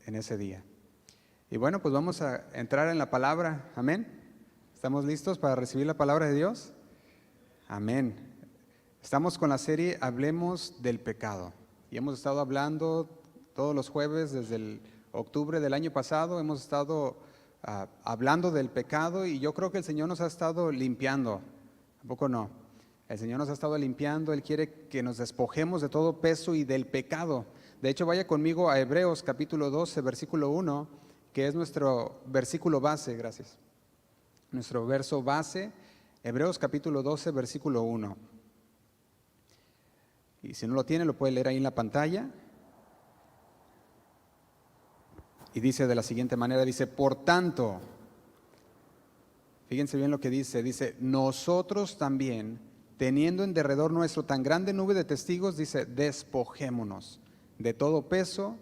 en ese día. Y bueno, pues vamos a entrar en la palabra. Amén. ¿Estamos listos para recibir la palabra de Dios? Amén. Estamos con la serie Hablemos del pecado. Y hemos estado hablando todos los jueves desde el octubre del año pasado. Hemos estado hablando del pecado y yo creo que el Señor nos ha estado limpiando. ¿Tampoco no? El Señor nos ha estado limpiando. Él quiere que nos despojemos de todo peso y del pecado. De hecho, vaya conmigo a Hebreos capítulo 12, versículo 1, que es nuestro versículo base. Gracias. Nuestro verso base, Hebreos capítulo 12, versículo 1. Y si no lo tiene, lo puede leer ahí en la pantalla. Y dice de la siguiente manera, dice, por tanto, fíjense bien lo que dice, nosotros también, teniendo en derredor nuestro tan grande nube de testigos, dice, despojémonos de todo peso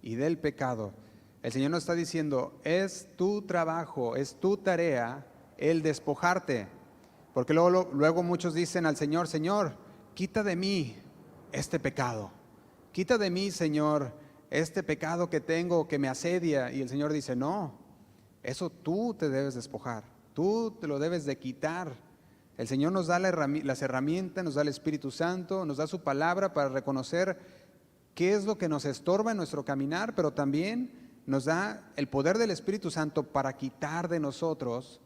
y del pecado. El Señor nos está diciendo, es tu trabajo, es tu tarea el despojarte. Porque luego muchos dicen al Señor, Señor, quita de mí este pecado. Quita de mí, Señor, este pecado que tengo, que me asedia. Y el Señor dice, no, eso tú te debes despojar. Tú te lo debes de quitar. El Señor nos da las herramientas, nos da el Espíritu Santo, nos da su palabra para reconocer qué es lo que nos estorba en nuestro caminar, pero también nos da el poder del Espíritu Santo para quitar de nosotros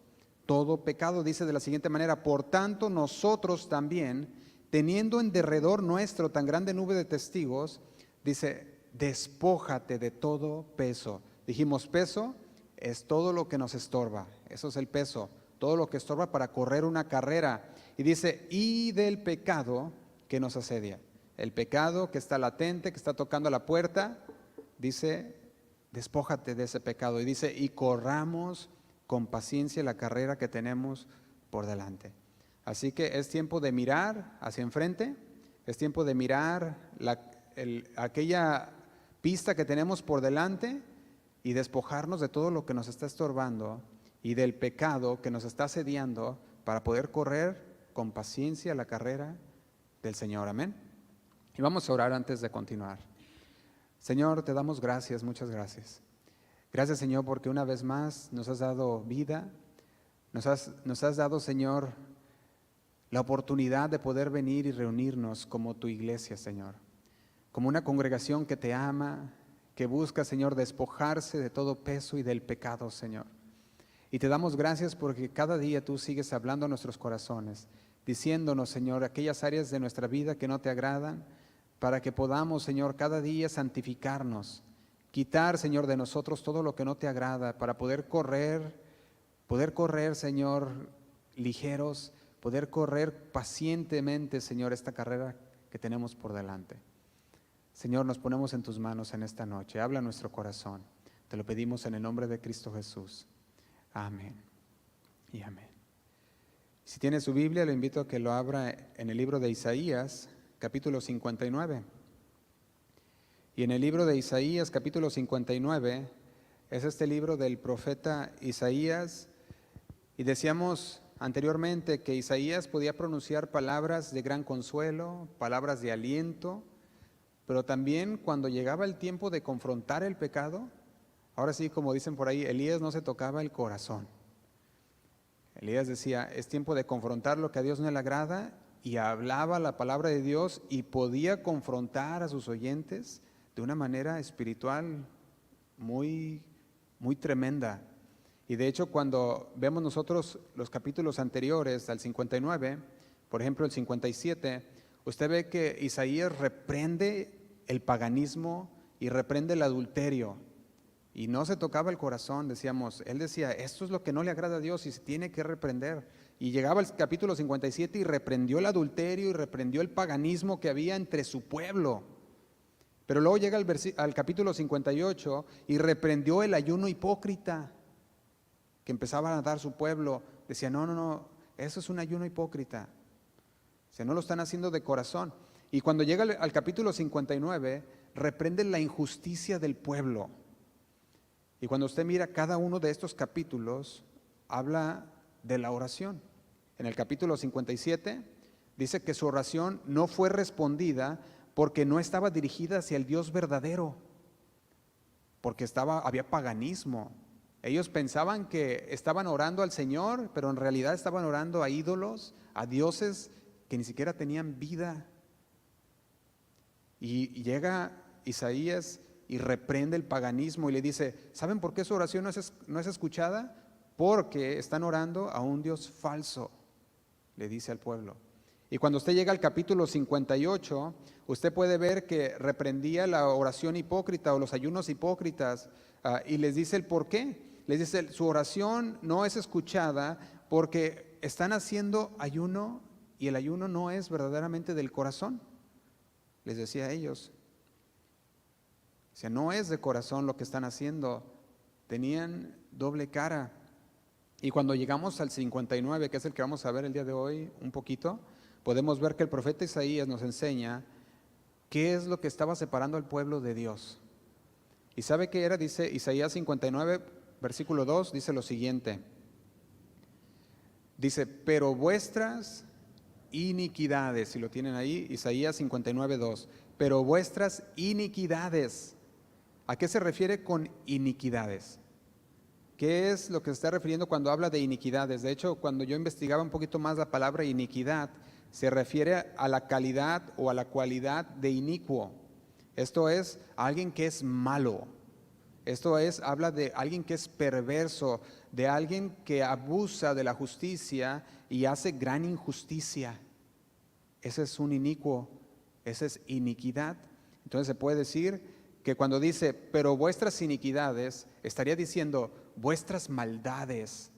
todo pecado. Dice de la siguiente manera, por tanto nosotros también, teniendo en derredor nuestro tan grande nube de testigos, dice, despójate de todo peso. Dijimos, peso es todo lo que nos estorba, eso es el peso, todo lo que estorba para correr una carrera. Y dice, y del pecado que nos asedia, el pecado que está latente, que está tocando a la puerta, dice, despójate de ese pecado. Y dice, y corramos con paciencia la carrera que tenemos por delante. Así que es tiempo de mirar hacia enfrente, es tiempo de mirar aquella pista que tenemos por delante y despojarnos de todo lo que nos está estorbando y del pecado que nos está asediando para poder correr con paciencia la carrera del Señor. Amén. Y vamos a orar antes de continuar. Señor, te damos gracias, muchas gracias. Gracias, Señor, porque una vez más nos has dado vida, nos has dado, Señor, la oportunidad de poder venir y reunirnos como tu iglesia, Señor, como una congregación que te ama, que busca, Señor, despojarse de todo peso y del pecado, Señor. Y te damos gracias porque cada día tú sigues hablando a nuestros corazones, diciéndonos, Señor, aquellas áreas de nuestra vida que no te agradan, para que podamos, Señor, cada día santificarnos, quitar, Señor, de nosotros todo lo que no te agrada, para poder correr, Señor, ligeros, poder correr pacientemente, Señor, esta carrera que tenemos por delante. Señor, nos ponemos en tus manos en esta noche. Habla a nuestro corazón. Te lo pedimos en el nombre de Cristo Jesús. Amén y amén. Si tiene su Biblia, le invito a que lo abra en el libro de Isaías, capítulo 59. Y en el libro de Isaías, capítulo 59, es este libro del profeta Isaías. Y decíamos anteriormente que Isaías podía pronunciar palabras de gran consuelo, palabras de aliento, pero también cuando llegaba el tiempo de confrontar el pecado, ahora sí, como dicen por ahí, Elías no se tocaba el corazón. Elías decía, es tiempo de confrontar lo que a Dios no le agrada, y hablaba la palabra de Dios y podía confrontar a sus oyentes de una manera espiritual muy, muy tremenda. Y de hecho, cuando vemos nosotros los capítulos anteriores al 59, por ejemplo el 57, usted ve que Isaías reprende el paganismo y reprende el adulterio. Y no se tocaba el corazón, decíamos, él decía, esto es lo que no le agrada a Dios y se tiene que reprender. Y llegaba al capítulo 57 y reprendió el adulterio y reprendió el paganismo que había entre su pueblo. Pero luego llega al capítulo 58 y reprendió el ayuno hipócrita que empezaba a dar su pueblo. Decía, no, eso es un ayuno hipócrita. O sea, no lo están haciendo de corazón. Y cuando llega al capítulo 59, reprende la injusticia del pueblo. Y cuando usted mira cada uno de estos capítulos, habla de la oración. En el capítulo 57 dice que su oración no fue respondida porque no estaba dirigida hacia el Dios verdadero. porque había paganismo. Ellos pensaban que estaban orando al Señor, pero en realidad estaban orando a ídolos, a dioses que ni siquiera tenían vida. Y llega Isaías y reprende el paganismo y le dice, ¿saben por qué su oración no es escuchada? Porque están orando a un Dios falso, le dice al pueblo. Y cuando usted llega al capítulo 58, usted puede ver que reprendía la oración hipócrita o los ayunos hipócritas, y les dice el por qué. Les dice, su oración no es escuchada porque están haciendo ayuno y el ayuno no es verdaderamente del corazón. Les decía a ellos. O sea, no es de corazón lo que están haciendo. Tenían doble cara. Y cuando llegamos al 59, que es el que vamos a ver el día de hoy un poquito, podemos ver que el profeta Isaías nos enseña qué es lo que estaba separando al pueblo de Dios. ¿Y sabe qué era? Dice Isaías 59, versículo 2, dice lo siguiente. Dice, pero vuestras iniquidades, si lo tienen ahí, Isaías 59, 2, pero vuestras iniquidades. ¿A qué se refiere con iniquidades? ¿Qué es lo que se está refiriendo cuando habla de iniquidades? De hecho, cuando yo investigaba un poquito más la palabra iniquidad, se refiere a la calidad o a la cualidad de inicuo. Esto es alguien que es malo. Esto es, habla de alguien que es perverso, de alguien que abusa de la justicia y hace gran injusticia. Ese es un inicuo, esa es iniquidad. Entonces se puede decir que cuando dice, pero vuestras iniquidades, estaría diciendo vuestras maldades,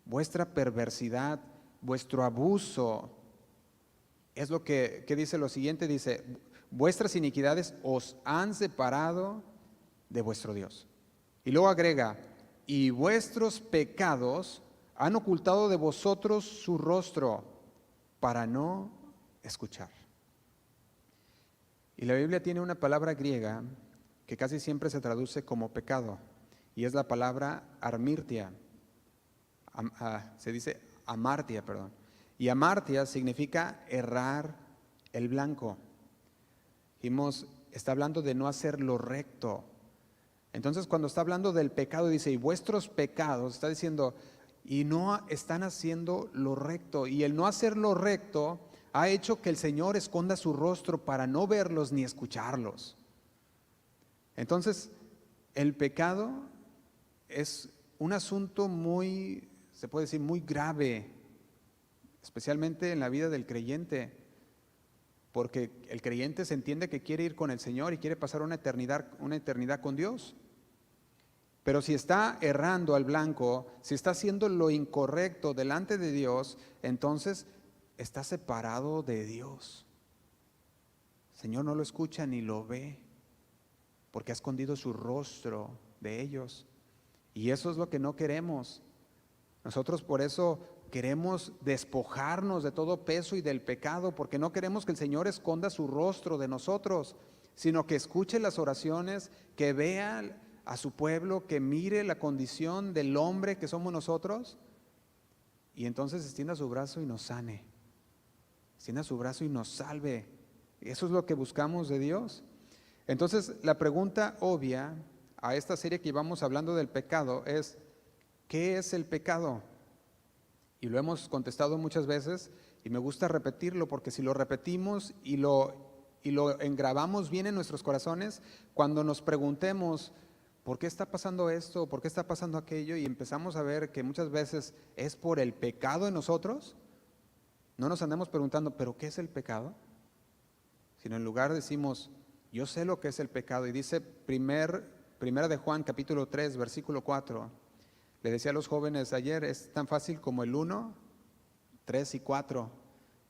vuestra perversidad, vuestro abuso. Es lo que dice lo siguiente, dice, vuestras iniquidades os han separado de vuestro Dios. Y luego agrega, y vuestros pecados han ocultado de vosotros su rostro para no escuchar. Y la Biblia tiene una palabra griega que casi siempre se traduce como pecado, y es la palabra armirtia. Se dice amartia, perdón. Y amartia significa errar el blanco. Dijimos, está hablando de no hacer lo recto. Entonces, cuando está hablando del pecado, dice, y vuestros pecados, está diciendo, y no están haciendo lo recto. Y el no hacer lo recto ha hecho que el Señor esconda su rostro para no verlos ni escucharlos. Entonces, el pecado es un asunto muy, se puede decir, muy grave, especialmente en la vida del creyente, porque el creyente se entiende que quiere ir con el Señor y quiere pasar una eternidad con Dios. Pero si está errando al blanco, si está haciendo lo incorrecto delante de Dios, entonces está separado de Dios. El Señor no lo escucha ni lo ve, porque ha escondido su rostro de ellos. Y eso es lo que no queremos. Nosotros por eso queremos despojarnos de todo peso y del pecado, porque no queremos que el Señor esconda su rostro de nosotros, sino que escuche las oraciones, que vea a su pueblo, que mire la condición del hombre que somos nosotros, y entonces extienda su brazo y nos sane, extienda su brazo y nos salve. Eso es lo que buscamos de Dios. Entonces, la pregunta obvia a esta serie que íbamos hablando del pecado es, ¿qué es el pecado? Y lo hemos contestado muchas veces y me gusta repetirlo, porque si lo repetimos y lo engravamos bien en nuestros corazones, cuando nos preguntemos, ¿por qué está pasando esto? ¿Por qué está pasando aquello? Y empezamos a ver que muchas veces es por el pecado en nosotros, no nos andamos preguntando, ¿pero qué es el pecado? Sino en lugar decimos, yo sé lo que es el pecado. Y dice Primera de Juan, capítulo 3, versículo 4. Le decía a los jóvenes ayer, es tan fácil como el 1, 3 y 4,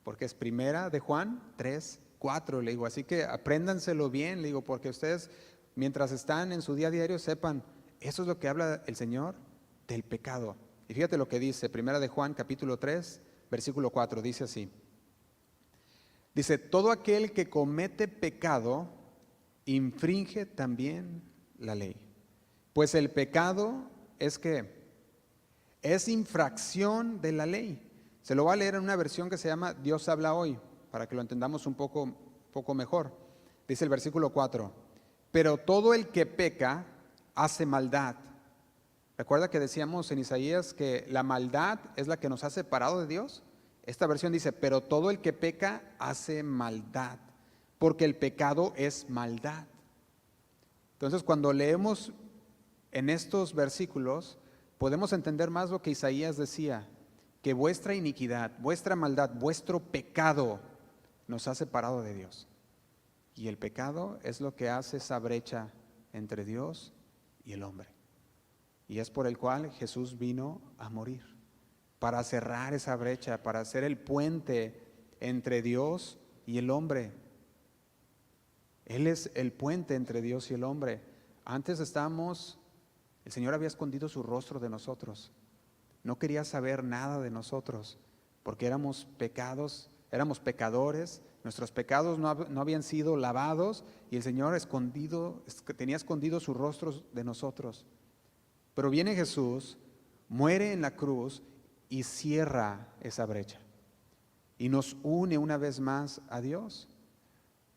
porque es Primera de Juan 3, 4, le digo, así que apréndanselo bien, le digo, porque ustedes mientras están en su día a diario sepan, eso es lo que habla el Señor del pecado. Y fíjate lo que dice Primera de Juan capítulo 3, versículo 4, dice así. Dice, todo aquel que comete pecado infringe también la ley. Pues el pecado es que es infracción de la ley. Se lo va a leer en una versión que se llama Dios habla hoy, para que lo entendamos un poco mejor. Dice el versículo 4, pero todo el que peca hace maldad. ¿Recuerda que decíamos en Isaías que la maldad es la que nos ha separado de Dios? Esta versión dice, pero todo el que peca hace maldad, porque el pecado es maldad. Entonces, cuando leemos en estos versículos, podemos entender más lo que Isaías decía, que vuestra iniquidad, vuestra maldad, vuestro pecado nos ha separado de Dios. Y el pecado es lo que hace esa brecha entre Dios y el hombre. Y es por el cual Jesús vino a morir, para cerrar esa brecha, para hacer el puente entre Dios y el hombre. Él es el puente entre Dios y el hombre. Antes el Señor había escondido su rostro de nosotros. No quería saber nada de nosotros, porque éramos pecadores, nuestros pecados no habían sido lavados y el Señor tenía escondido su rostro de nosotros. Pero viene Jesús, muere en la cruz y cierra esa brecha y nos une una vez más a Dios.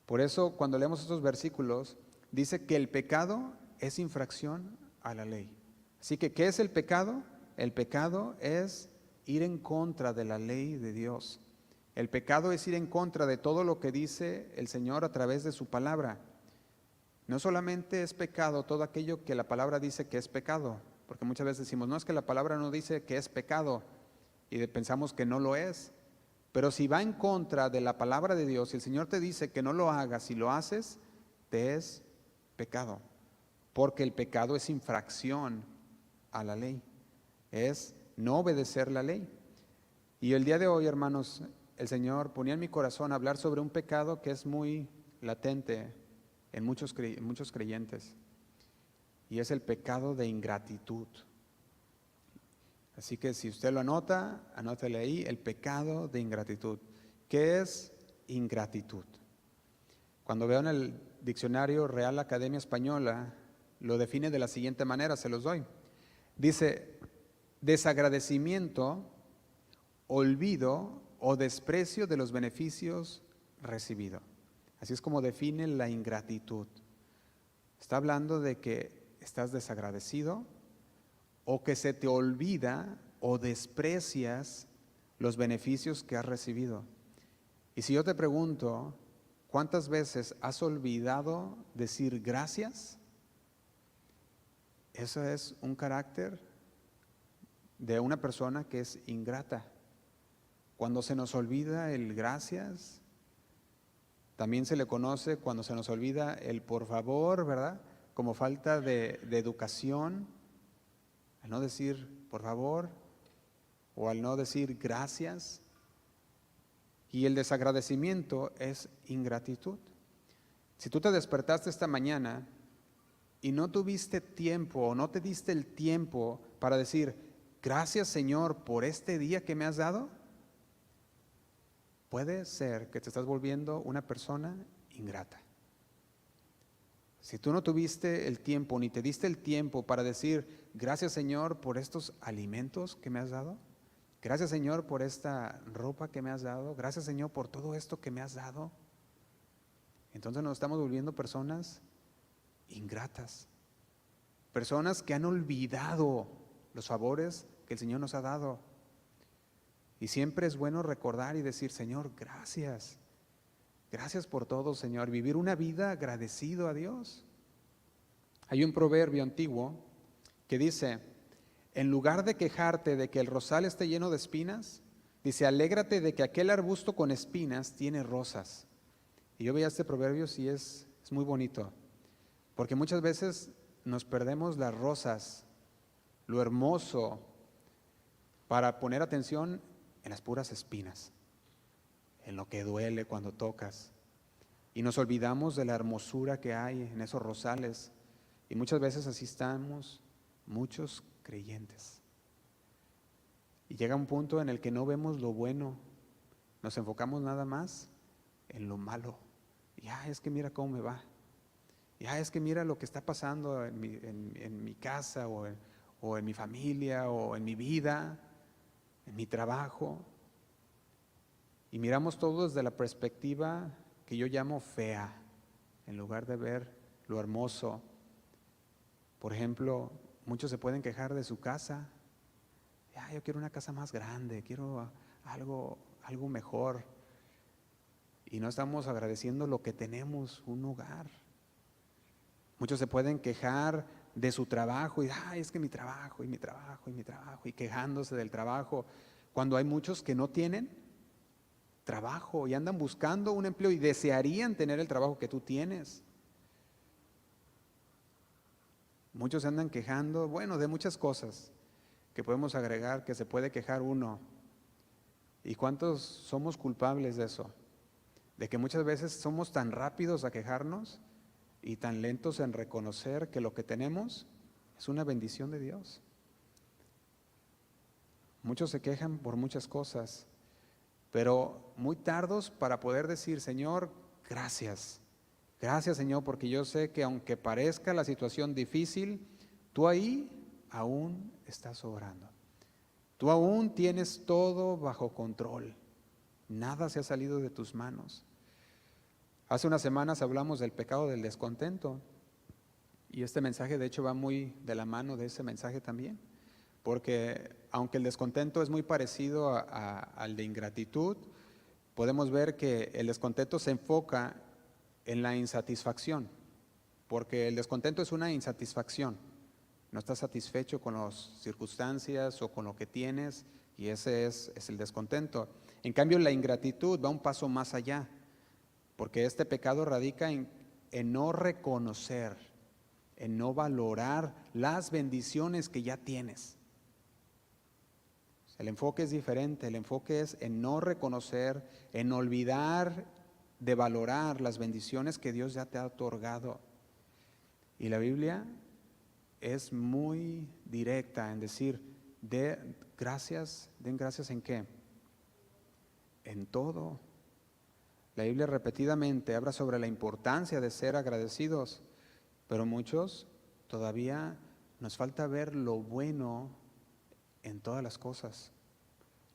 Por eso cuando leemos estos versículos dice que el pecado es infracción a la ley. Así que, ¿qué es el pecado? El pecado es ir en contra de la ley de Dios. El pecado es ir en contra de todo lo que dice el Señor a través de su palabra. No solamente es pecado todo aquello que la palabra dice que es pecado, porque muchas veces decimos, no, es que la palabra no dice que es pecado y pensamos que no lo es. Pero si va en contra de la palabra de Dios y el Señor te dice que no lo hagas y lo haces, te es pecado, porque el pecado es infracción a la ley, es no obedecer la ley. Y el día de hoy, hermanos, el Señor ponía en mi corazón hablar sobre un pecado que es muy latente en muchos creyentes, y es el pecado de ingratitud. Así que si usted lo anótale ahí, el pecado de ingratitud. ¿Qué es ingratitud? Cuando veo en el diccionario Real Academia Española, lo define de la siguiente manera, se los doy. Dice, desagradecimiento, olvido o desprecio de los beneficios recibidos. Así es como define la ingratitud. Está hablando de que estás desagradecido o que se te olvida o desprecias los beneficios que has recibido. Y si yo te pregunto, ¿cuántas veces has olvidado decir gracias? Eso es un carácter de una persona que es ingrata. Cuando se nos olvida el gracias, también se le conoce cuando se nos olvida el por favor, ¿verdad? Como falta de educación, al no decir por favor o al no decir gracias. Y el desagradecimiento es ingratitud. Si tú te despertaste esta mañana y no tuviste tiempo o no te diste el tiempo para decir gracias, Señor, por este día que me has dado, puede ser que te estás volviendo una persona ingrata. Si tú no tuviste el tiempo ni te diste el tiempo para decir gracias, Señor, por estos alimentos que me has dado, gracias, Señor, por esta ropa que me has dado, gracias, Señor, por todo esto que me has dado, entonces nos estamos volviendo personas ingratas, personas que han olvidado los favores que el Señor nos ha dado. Y siempre es bueno recordar y decir, Señor, gracias. Gracias por todo, Señor. Vivir una vida agradecido a Dios. Hay un proverbio antiguo que dice, en lugar de quejarte de que el rosal esté lleno de espinas, dice, alégrate de que aquel arbusto con espinas tiene rosas. Y yo veía este proverbio y es muy bonito, porque muchas veces nos perdemos las rosas, lo hermoso, para poner atención en las puras espinas, en lo que duele cuando tocas. Y nos olvidamos de la hermosura que hay en esos rosales. Y muchas veces así estamos muchos creyentes. Y llega un punto en el que no vemos lo bueno, nos enfocamos nada más en lo malo. Ya es que mira cómo me va. Ya es que mira lo que está pasando en mi casa o en mi familia o en mi vida, en mi trabajo. Y miramos todo desde la perspectiva que yo llamo fea, en lugar de ver lo hermoso. Por ejemplo, muchos se pueden quejar de su casa. Yo quiero una casa más grande, quiero algo mejor. Y no estamos agradeciendo lo que tenemos, un hogar. Muchos se pueden quejar de su trabajo y es que mi trabajo y mi trabajo y mi trabajo, y quejándose del trabajo, cuando hay muchos que no tienen trabajo y andan buscando un empleo y desearían tener el trabajo que tú tienes. Muchos se andan quejando, de muchas cosas que podemos agregar, que se puede quejar uno. ¿Y cuántos somos culpables de eso? De que muchas veces somos tan rápidos a quejarnos y tan lentos en reconocer que lo que tenemos es una bendición de Dios. Muchos se quejan por muchas cosas, pero muy tardos para poder decir, Señor, gracias. Gracias, Señor, porque yo sé que aunque parezca la situación difícil, tú ahí aún estás obrando. Tú aún tienes todo bajo control. Nada se ha salido de tus manos. Hace unas semanas hablamos del pecado del descontento y este mensaje de hecho va muy de la mano de ese mensaje también, porque aunque el descontento es muy parecido al de ingratitud, podemos ver que el descontento se enfoca en la insatisfacción, porque el descontento es una insatisfacción. No estás satisfecho con las circunstancias o con lo que tienes y ese es el descontento. En cambio, la ingratitud va un paso más allá, porque este pecado radica en no reconocer, en no valorar las bendiciones que ya tienes. El enfoque es diferente, el enfoque es en no reconocer, en olvidar de valorar las bendiciones que Dios ya te ha otorgado. Y la Biblia es muy directa en decir, den gracias ¿en qué? En todo. La Biblia repetidamente habla sobre la importancia de ser agradecidos, pero muchos todavía nos falta ver lo bueno en todas las cosas.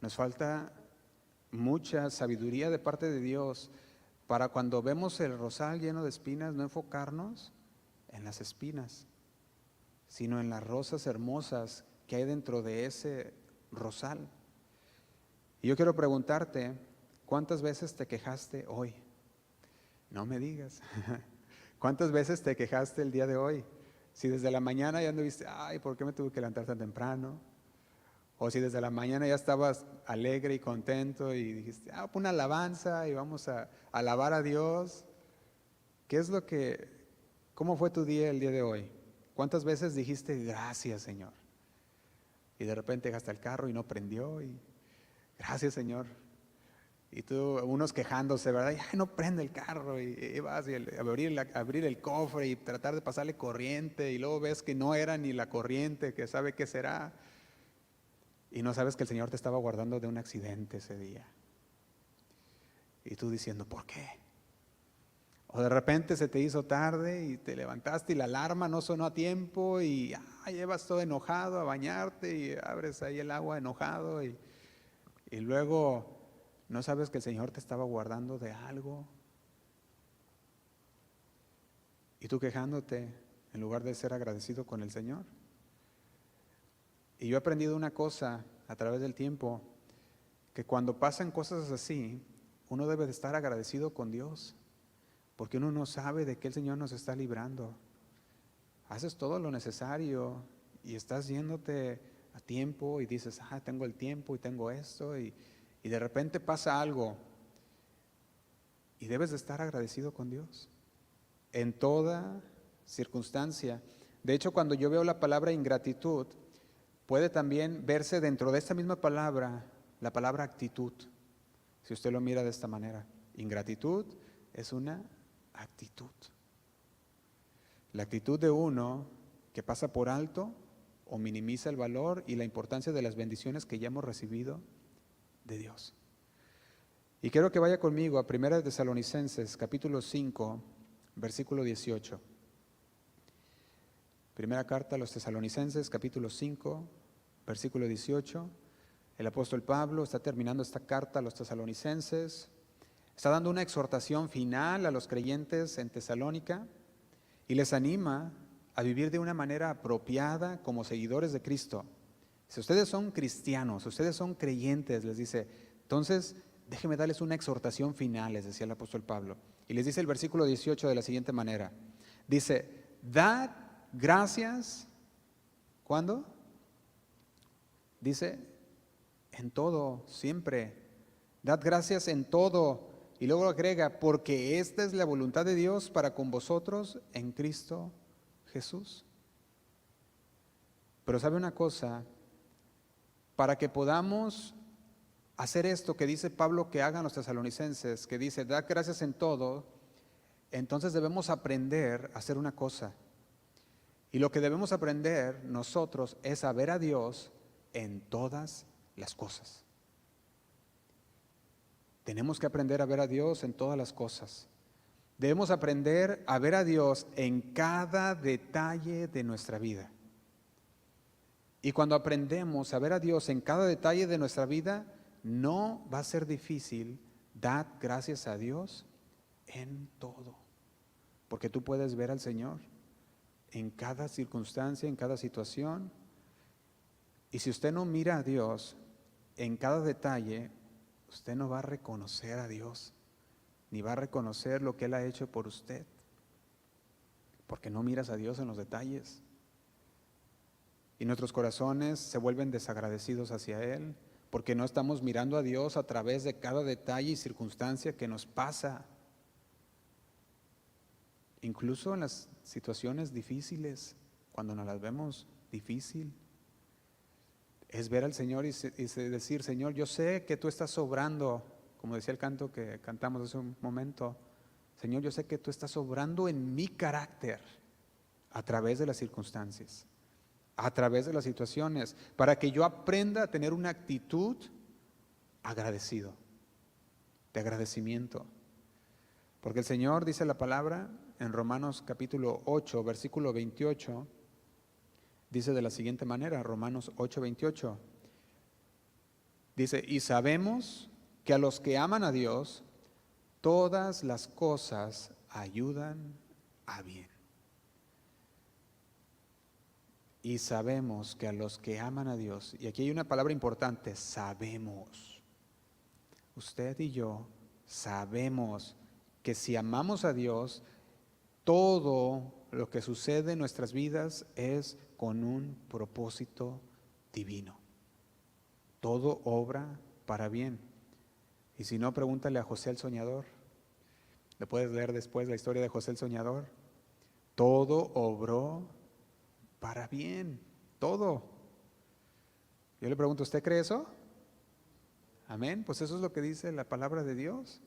Nos falta mucha sabiduría de parte de Dios para cuando vemos el rosal lleno de espinas, no enfocarnos en las espinas, sino en las rosas hermosas que hay dentro de ese rosal. Y yo quiero preguntarte, ¿cuántas veces te quejaste hoy? No me digas. ¿Cuántas veces te quejaste el día de hoy? Si desde la mañana ya anduviste, ¿por qué me tuve que levantar tan temprano? O si desde la mañana ya estabas alegre y contento y dijiste, una alabanza y vamos a alabar a Dios. ¿Cómo fue tu día el día de hoy? ¿Cuántas veces dijiste, gracias, Señor? Y de repente llegaste al carro y no prendió y gracias, Señor. Y tú, unos quejándose, ¿verdad? No prende el carro y vas y abrir el cofre y tratar de pasarle corriente y luego ves que no era ni la corriente, que sabe qué será. Y no sabes que el Señor te estaba guardando de un accidente ese día. Y tú diciendo, ¿por qué? O de repente se te hizo tarde y te levantaste y la alarma no sonó a tiempo y llevas todo enojado a bañarte y abres ahí el agua enojado y luego no sabes que el Señor te estaba guardando de algo. Y tú quejándote en lugar de ser agradecido con el Señor. Y yo he aprendido una cosa a través del tiempo, que cuando pasan cosas así, uno debe de estar agradecido con Dios, porque uno no sabe de qué el Señor nos está librando. Haces todo lo necesario y estás yéndote a tiempo y dices, tengo el tiempo y tengo esto y de repente pasa algo y debes de estar agradecido con Dios en toda circunstancia. De hecho, cuando yo veo la palabra ingratitud, puede también verse dentro de esta misma palabra la palabra actitud, si usted lo mira de esta manera. Ingratitud es una actitud. La actitud de uno que pasa por alto o minimiza el valor y la importancia de las bendiciones que ya hemos recibido de Dios. Y quiero que vaya conmigo a 1 Tesalonicenses capítulo 5, versículo 18. Primera carta a los Tesalonicenses capítulo 5, versículo 18. El apóstol Pablo está terminando esta carta a los tesalonicenses. Está dando una exhortación final a los creyentes en Tesalónica. y les anima a vivir de una manera apropiada como seguidores de Cristo. Si ustedes son cristianos, ustedes son creyentes, les dice, entonces déjenme darles una exhortación final, les decía el apóstol Pablo. Y les dice el versículo 18 de la siguiente manera. Dice, dad gracias, ¿cuándo? Dice, en todo, siempre. Dad gracias en todo. Y luego agrega, porque esta es la voluntad de Dios para con vosotros en Cristo Jesús. Pero ¿sabe una cosa? Para que podamos hacer esto que dice Pablo que hagan los tesalonicenses, que dice, dad gracias en todo, entonces debemos aprender a hacer una cosa. Y lo que debemos aprender nosotros es a ver a Dios en todas las cosas. Tenemos que aprender a ver a Dios en todas las cosas. Debemos aprender a ver a Dios en cada detalle de nuestra vida. Y cuando aprendemos a ver a Dios en cada detalle de nuestra vida, no va a ser difícil dar gracias a Dios en todo. Porque tú puedes ver al Señor en cada circunstancia, en cada situación. Y si usted no mira a Dios en cada detalle, usted no va a reconocer a Dios, ni va a reconocer lo que Él ha hecho por usted. Porque no miras a Dios en los detalles. Y nuestros corazones se vuelven desagradecidos hacia Él, porque no estamos mirando a Dios a través de cada detalle y circunstancia que nos pasa. Incluso en las situaciones difíciles, cuando nos las vemos difícil, es ver al Señor y decir, Señor, yo sé que tú estás sobrando, como decía el canto que cantamos hace un momento, Señor, yo sé que tú estás sobrando en mi carácter a través de las circunstancias, a través de las situaciones, para que yo aprenda a tener una actitud agradecido, de agradecimiento. Porque el Señor dice la palabra en Romanos capítulo 8, versículo 28, dice de la siguiente manera, Romanos 8, 28, dice, y sabemos que a los que aman a Dios, todas las cosas ayudan a bien. Y sabemos que a los que aman a Dios, y aquí hay una palabra importante, sabemos. Usted y yo sabemos que si amamos a Dios, todo lo que sucede en nuestras vidas es con un propósito divino. Todo obra para bien. Y si no, pregúntale a José el Soñador. Le puedes leer después la historia de José el Soñador. Todo obró para bien, todo. Yo le pregunto, ¿usted cree eso? Amén, pues eso es lo que dice la palabra de Dios.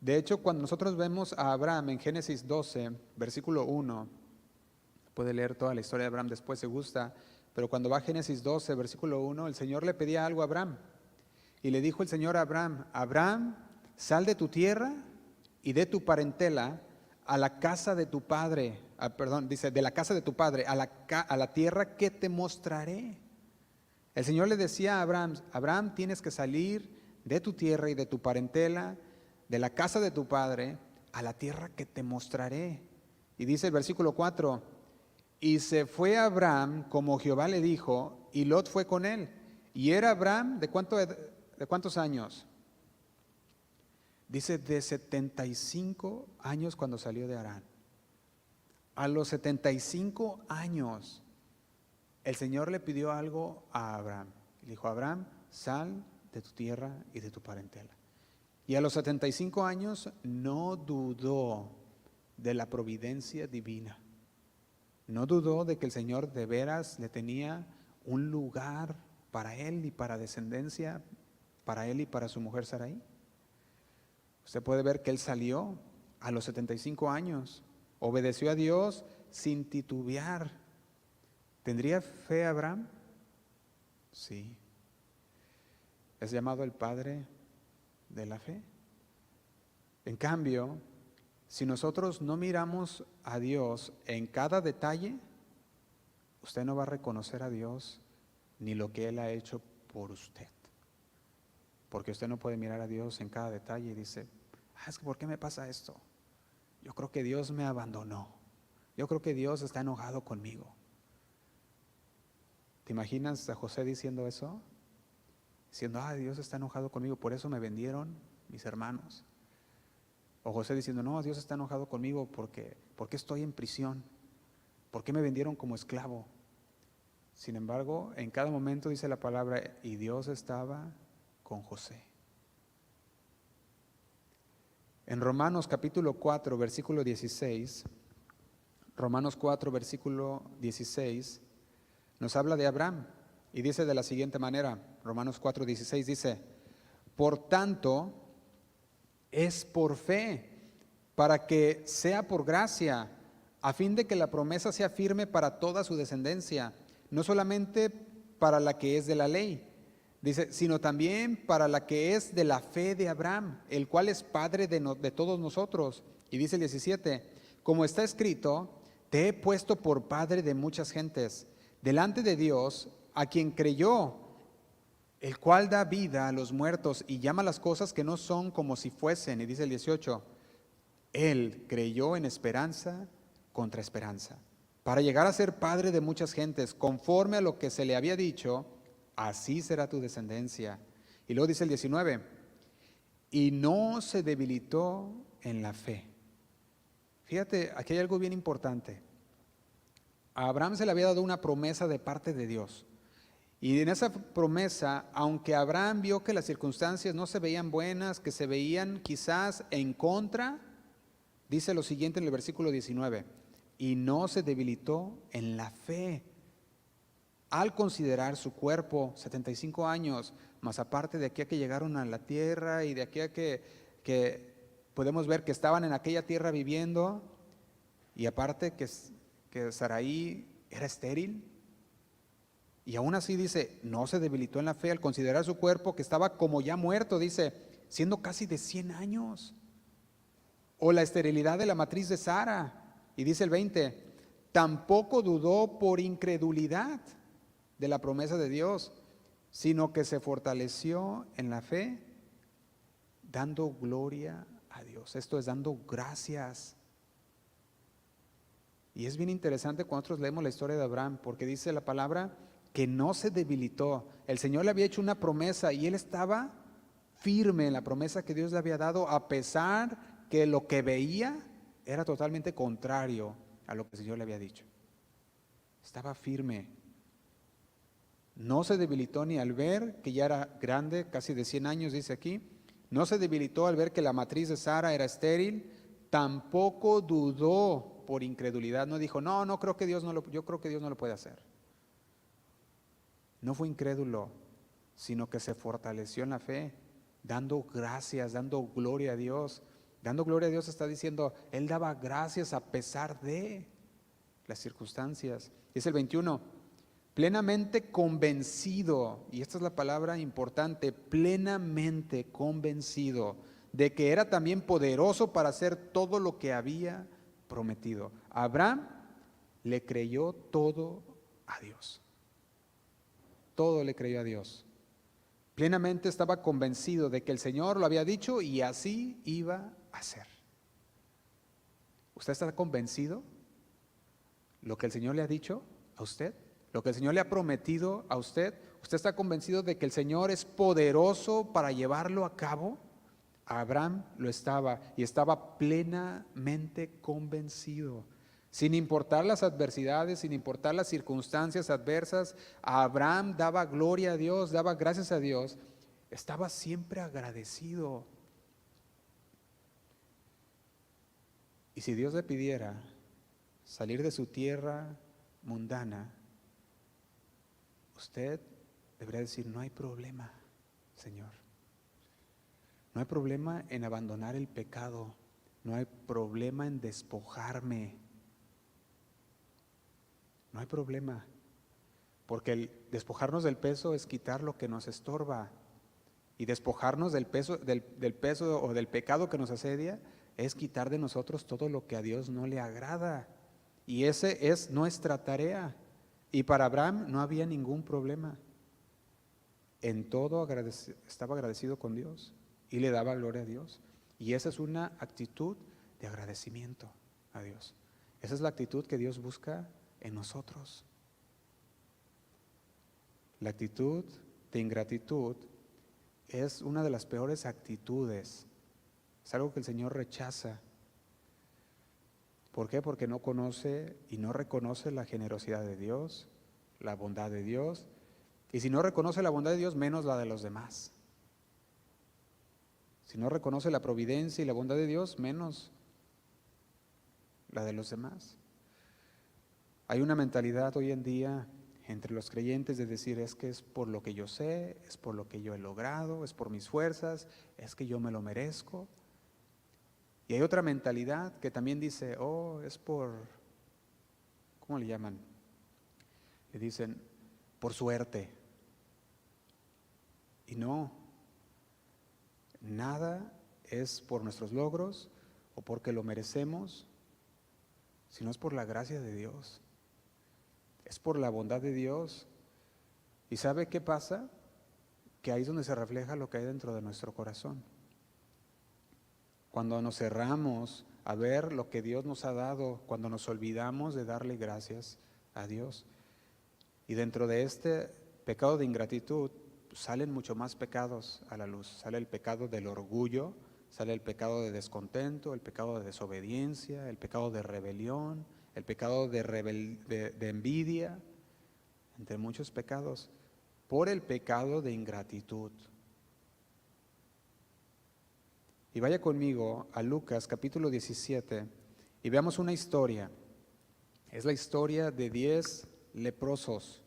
De hecho, cuando nosotros vemos a Abraham en Génesis 12, versículo 1, puede leer toda la historia de Abraham después si gusta, pero cuando va a Génesis 12, versículo 1, el Señor le pedía algo a Abraham. Y le dijo el Señor a Abraham, Abraham, sal de tu tierra y de tu parentela a la casa de tu padre, dice, de la casa de tu padre, a la tierra que te mostraré. El Señor le decía a Abraham, Abraham, tienes que salir de tu tierra y de tu parentela, de la casa de tu padre, a la tierra que te mostraré. Y dice el versículo 4, y se fue Abraham como Jehová le dijo, y Lot fue con él. Y era Abraham, ¿de cuántos años? Dice de 75 años cuando salió de Harán. A los 75 años, el Señor le pidió algo a Abraham. Le dijo, Abraham, sal de tu tierra y de tu parentela. Y a los 75 años no dudó de la providencia divina. No dudó de que el Señor de veras le tenía un lugar para él y para descendencia, para él y para su mujer Sarai. Usted puede ver que él salió a los 75 años, obedeció a Dios sin titubear. ¿Tendría fe Abraham? Sí. Es llamado el padre de la fe. En cambio, si nosotros no miramos a Dios en cada detalle, usted no va a reconocer a Dios ni lo que Él ha hecho por usted. Porque usted no puede mirar a Dios en cada detalle y dice, es que ¿por qué me pasa esto? Yo creo que Dios me abandonó. Yo creo que Dios está enojado conmigo. ¿Te imaginas a José diciendo eso? Diciendo, Dios está enojado conmigo, por eso me vendieron mis hermanos. O José diciendo, no, Dios está enojado conmigo porque estoy en prisión. ¿Por qué me vendieron como esclavo? Sin embargo, en cada momento dice la palabra, y Dios estaba con José. En Romanos capítulo 4, versículo 16, Romanos 4, versículo 16, nos habla de Abraham y dice de la siguiente manera, Romanos 4, 16 dice, por tanto, es por fe, para que sea por gracia, a fin de que la promesa sea firme para toda su descendencia, no solamente para la que es de la ley, dice, sino también para la que es de la fe de Abraham, el cual es padre de todos nosotros. Y dice el 17, como está escrito, te he puesto por padre de muchas gentes, delante de Dios, a quien creyó, el cual da vida a los muertos y llama las cosas que no son como si fuesen. Y dice el 18, él creyó en esperanza contra esperanza, para llegar a ser padre de muchas gentes, conforme a lo que se le había dicho, así será tu descendencia. Y luego dice el 19, y no se debilitó en la fe. Fíjate, aquí hay algo bien importante. A Abraham se le había dado una promesa de parte de Dios. Y en esa promesa, aunque Abraham vio que las circunstancias no se veían buenas, que se veían quizás en contra, dice lo siguiente en el versículo 19, y no se debilitó en la fe, al considerar su cuerpo, 75 años, más aparte de aquí a que llegaron a la tierra y de aquí a que podemos ver que estaban en aquella tierra viviendo, y aparte que Sarai era estéril, y aún así dice, no se debilitó en la fe al considerar su cuerpo que estaba como ya muerto, dice, siendo casi de 100 años. O la esterilidad de la matriz de Sara, y dice el 20, tampoco dudó por incredulidad de la promesa de Dios, sino que se fortaleció en la fe, dando gloria a Dios. Esto es dando gracias. Y es bien interesante cuando nosotros leemos la historia de Abraham, porque dice la palabra que no se debilitó. El Señor le había hecho una promesa y él estaba firme en la promesa que Dios le había dado, a pesar que lo que veía era totalmente contrario a lo que el Señor le había dicho. Estaba firme. No se debilitó ni al ver que ya era grande, casi de 100 años dice aquí. No se debilitó al ver que la matriz de Sara era estéril. Tampoco dudó por incredulidad, no dijo, no creo que yo creo que Dios no lo puede hacer. No fue incrédulo, sino que se fortaleció en la fe, dando gracias, dando gloria a Dios. Dando gloria a Dios está diciendo, él daba gracias a pesar de las circunstancias. Dice el 21, plenamente convencido, y esta es la palabra importante, plenamente convencido de que era también poderoso para hacer todo lo que había prometido. Abraham le creyó todo a Dios. Todo le creyó a Dios. Plenamente estaba convencido de que el Señor lo había dicho y así iba a ser. ¿Usted está convencido? ¿Lo que el Señor le ha dicho a usted? ¿Lo que el Señor le ha prometido a usted? ¿Usted está convencido de que el Señor es poderoso para llevarlo a cabo? Abraham lo estaba y estaba plenamente convencido. Sin importar las adversidades, sin importar las circunstancias adversas, Abraham daba gloria a Dios, daba gracias a Dios, estaba siempre agradecido. Y si Dios le pidiera salir de su tierra mundana, usted debería decir, no hay problema, Señor. No hay problema en abandonar el pecado, no hay problema en despojarme. No hay problema, porque el despojarnos del peso es quitar lo que nos estorba, y despojarnos del peso o del pecado que nos asedia es quitar de nosotros todo lo que a Dios no le agrada, y ese es nuestra tarea. Y para Abraham no había ningún problema, en todo estaba agradecido con Dios y le daba gloria a Dios, y esa es una actitud de agradecimiento a Dios. Esa es la actitud que Dios busca en nosotros. La actitud de ingratitud es una de las peores actitudes. Es algo que el Señor rechaza. ¿Por qué? Porque no conoce y no reconoce la generosidad de Dios, la bondad de Dios. Y si no reconoce la bondad de Dios, menos la de los demás. Si no reconoce la providencia y la bondad de Dios, menos la de los demás. Hay una mentalidad hoy en día entre los creyentes de decir, es que es por lo que yo sé, es por lo que yo he logrado, es por mis fuerzas, es que yo me lo merezco. Y hay otra mentalidad que también dice, oh, es por, ¿cómo le llaman? Le dicen, por suerte. Y no, nada es por nuestros logros o porque lo merecemos, sino es por la gracia de Dios. Es por la bondad de Dios. ¿Y sabe qué pasa? Que ahí es donde se refleja lo que hay dentro de nuestro corazón. Cuando nos cerramos a ver lo que Dios nos ha dado, cuando nos olvidamos de darle gracias a Dios. Y dentro de este pecado de ingratitud salen mucho más pecados a la luz. Sale el pecado del orgullo, sale el pecado de descontento, el pecado de desobediencia, el pecado de rebelión, el pecado de envidia, entre muchos pecados, por el pecado de ingratitud. Y vaya conmigo a Lucas capítulo 17 y veamos una historia. Es la historia de 10 leprosos.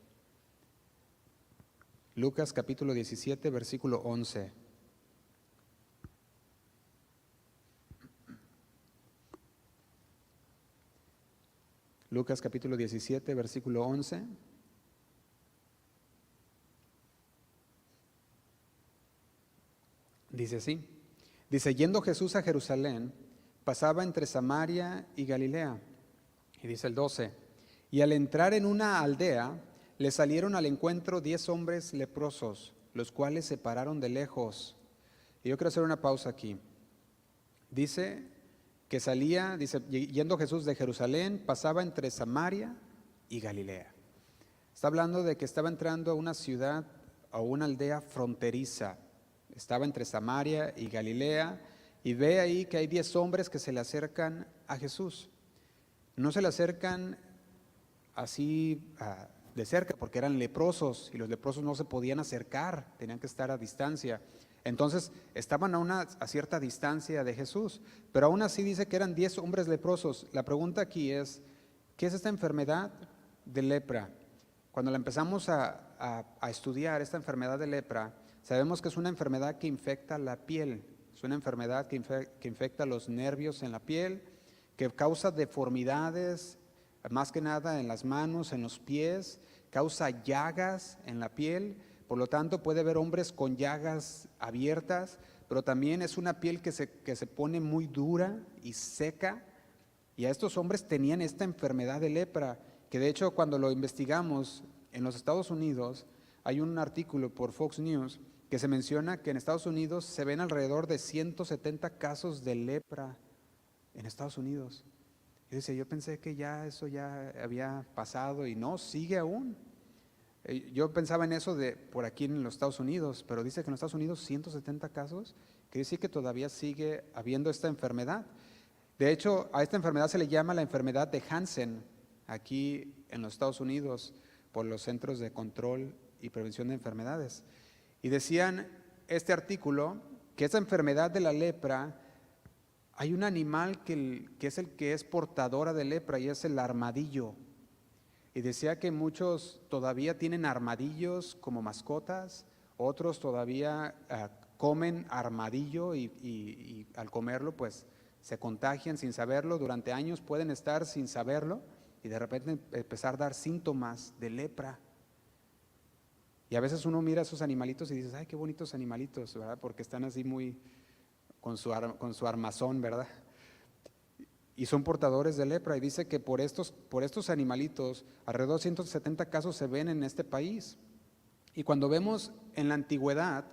Lucas capítulo 17, versículo 11. Lucas capítulo 17, versículo 11. Dice así. Dice, yendo Jesús a Jerusalén, pasaba entre Samaria y Galilea. Y dice el 12, y al entrar en una aldea, le salieron al encuentro 10 hombres leprosos, los cuales se pararon de lejos. Y yo quiero hacer una pausa aquí. Dice que yendo Jesús de Jerusalén, pasaba entre Samaria y Galilea. Está hablando de que estaba entrando a una ciudad o una aldea fronteriza. Estaba entre Samaria y Galilea y ve ahí que hay 10 hombres que se le acercan a Jesús. No se le acercan así de cerca porque eran leprosos y los leprosos no se podían acercar, tenían que estar a distancia. Entonces estaban a cierta distancia de Jesús, pero aún así dice que eran 10 hombres leprosos. La pregunta aquí es, ¿qué es esta enfermedad de lepra? Cuando la empezamos a estudiar, esta enfermedad de lepra, sabemos que es una enfermedad que infecta la piel, es una enfermedad que infecta los nervios en la piel, que causa deformidades, más que nada en las manos, en los pies, causa llagas en la piel, por lo tanto puede haber hombres con llagas abiertas, pero también es una piel que se pone muy dura y seca, y a estos hombres tenían esta enfermedad de lepra, que de hecho cuando lo investigamos en los Estados Unidos, hay un artículo por Fox News que se menciona que en Estados Unidos se ven alrededor de 170 casos de lepra en Estados Unidos. Y dice, yo pensé que eso ya había pasado y no, sigue aún. Yo pensaba en eso de por aquí en los Estados Unidos, pero dice que en los Estados Unidos 170 casos, quiere decir que todavía sigue habiendo esta enfermedad. De hecho, a esta enfermedad se le llama la enfermedad de Hansen, aquí en los Estados Unidos, por los Centros de Control y Prevención de Enfermedades. Y decían este artículo que esa enfermedad de la lepra, hay un animal que es el que es portadora de lepra y es el armadillo. Y decía que muchos todavía tienen armadillos como mascotas, otros todavía comen armadillo y al comerlo pues se contagian sin saberlo, durante años pueden estar sin saberlo y de repente empezar a dar síntomas de lepra. Y a veces uno mira a esos animalitos y dices, ay, qué bonitos animalitos, ¿verdad? Porque están así muy con su armazón, ¿verdad? Y son portadores de lepra. Y dice que por estos animalitos, alrededor de 170 casos se ven en este país. Y cuando vemos en la antigüedad,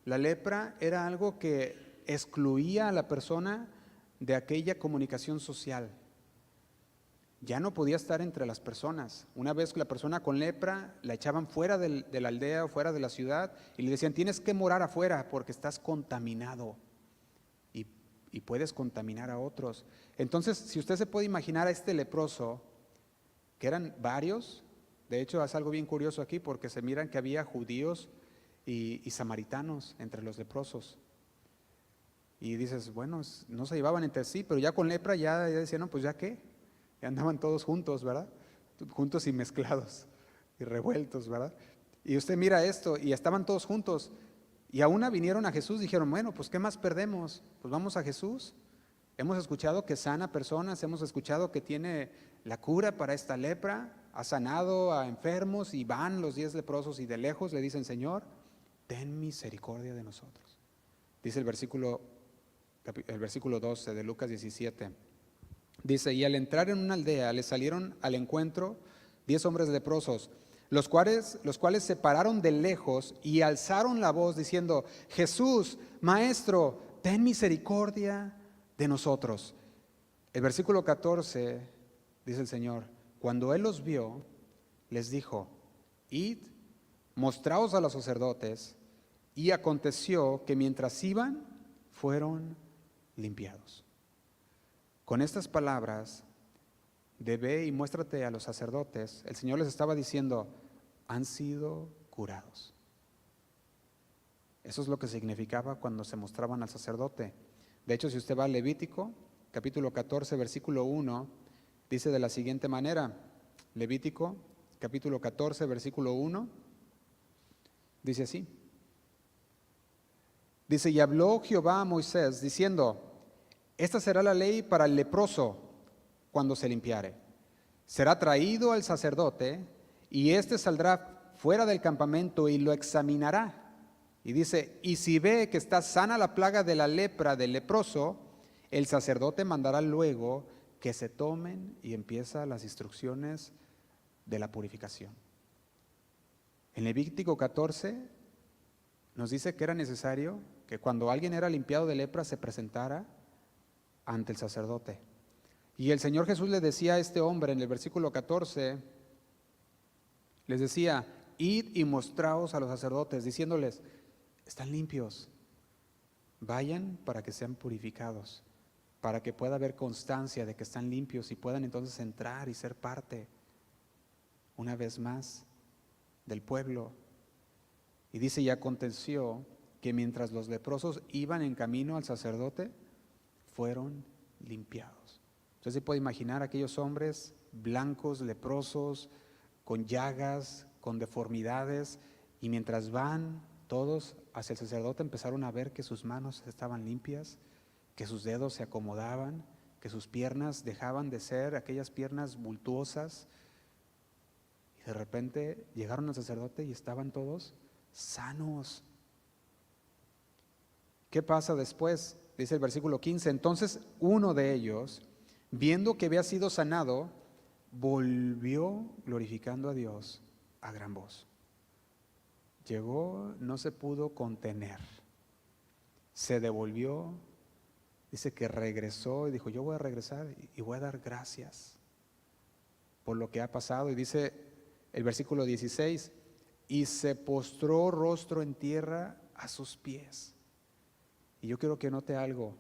la lepra era algo que excluía a la persona de aquella comunicación social. ya no podía estar entre las personas. Una vez la persona con lepra la echaban fuera de la aldea o fuera de la ciudad y le decían, tienes que morar afuera porque estás contaminado y puedes contaminar a otros. Entonces, si usted se puede imaginar a este leproso, que eran varios, de hecho es algo bien curioso aquí porque se miran que había judíos y samaritanos entre los leprosos. Y dices, bueno, no se llevaban entre sí, pero ya con lepra ya decían, no, pues ya qué, ya andaban todos juntos, ¿verdad? Juntos y mezclados y revueltos, ¿verdad? Y usted mira esto, y estaban todos juntos, y a una vinieron a Jesús, dijeron, bueno, pues ¿qué más perdemos? Pues vamos a Jesús. Hemos escuchado que sana personas, hemos escuchado que tiene la cura para esta lepra, ha sanado a enfermos, y van los 10 leprosos y de lejos le dicen, Señor, ten misericordia de nosotros. Dice el versículo 12 de Lucas 17. Dice, y al entrar en una aldea le salieron al encuentro 10 hombres leprosos, los cuales se pararon de lejos y alzaron la voz diciendo, Jesús, Maestro, ten misericordia de nosotros. El versículo 14 dice el Señor, cuando Él los vio, les dijo, id, mostraos a los sacerdotes, y aconteció que mientras iban, fueron limpiados. Con estas palabras de ve y muéstrate a los sacerdotes, el Señor les estaba diciendo, han sido curados. Eso es lo que significaba cuando se mostraban al sacerdote. De hecho, si usted va a Levítico, capítulo 14, versículo 1, dice de la siguiente manera, Levítico, capítulo 14, versículo 1, dice así. Dice, y habló Jehová a Moisés, diciendo, esta será la ley para el leproso cuando se limpiare. Será traído al sacerdote, y éste saldrá fuera del campamento y lo examinará. Y dice, y si ve que está sana la plaga de la lepra del leproso, el sacerdote mandará luego que se tomen, y empieza las instrucciones de la purificación. En Levítico 14 nos dice que era necesario que cuando alguien era limpiado de lepra se presentara ante el sacerdote. Y el Señor Jesús le decía a este hombre en el versículo 14, les decía, id y mostraos a los sacerdotes, diciéndoles, están limpios, vayan para que sean purificados, para que pueda haber constancia de que están limpios y puedan entonces entrar y ser parte una vez más del pueblo. Y dice, y aconteció que mientras los leprosos iban en camino al sacerdote, fueron limpiados. Usted se puede imaginar aquellos hombres blancos, leprosos, con llagas, con deformidades, y mientras van todos hacia el sacerdote empezaron a ver que sus manos estaban limpias, que sus dedos se acomodaban, que sus piernas dejaban de ser aquellas piernas bultuosas, y de repente llegaron al sacerdote y estaban todos sanos. ¿Qué pasa después? Dice el versículo 15, entonces uno de ellos, viendo que había sido sanado, volvió glorificando a Dios a gran voz. Llegó, no se pudo contener, se devolvió, dice que regresó y dijo, yo voy a regresar y voy a dar gracias por lo que ha pasado. Y dice el versículo 16, y se postró rostro en tierra a sus pies. Y yo quiero que note algo,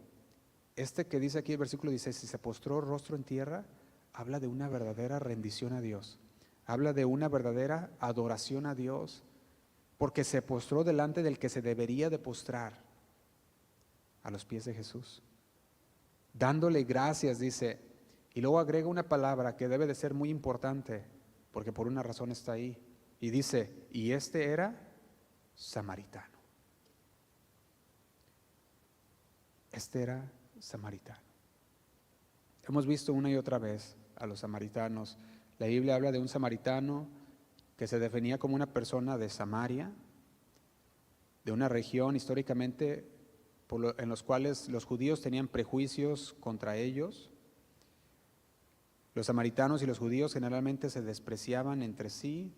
que dice aquí el versículo 16, si se postró rostro en tierra, habla de una verdadera rendición a Dios, habla de una verdadera adoración a Dios, porque se postró delante del que se debería de postrar, a los pies de Jesús, dándole gracias, dice, y luego agrega una palabra que debe de ser muy importante, porque por una razón está ahí, y dice, y este era samaritano. Este era samaritano. Hemos visto una y otra vez a los samaritanos. La Biblia habla de un samaritano que se definía como una persona de Samaria, de una región históricamente en los cuales los judíos tenían prejuicios contra ellos. Los samaritanos y los judíos generalmente se despreciaban entre sí.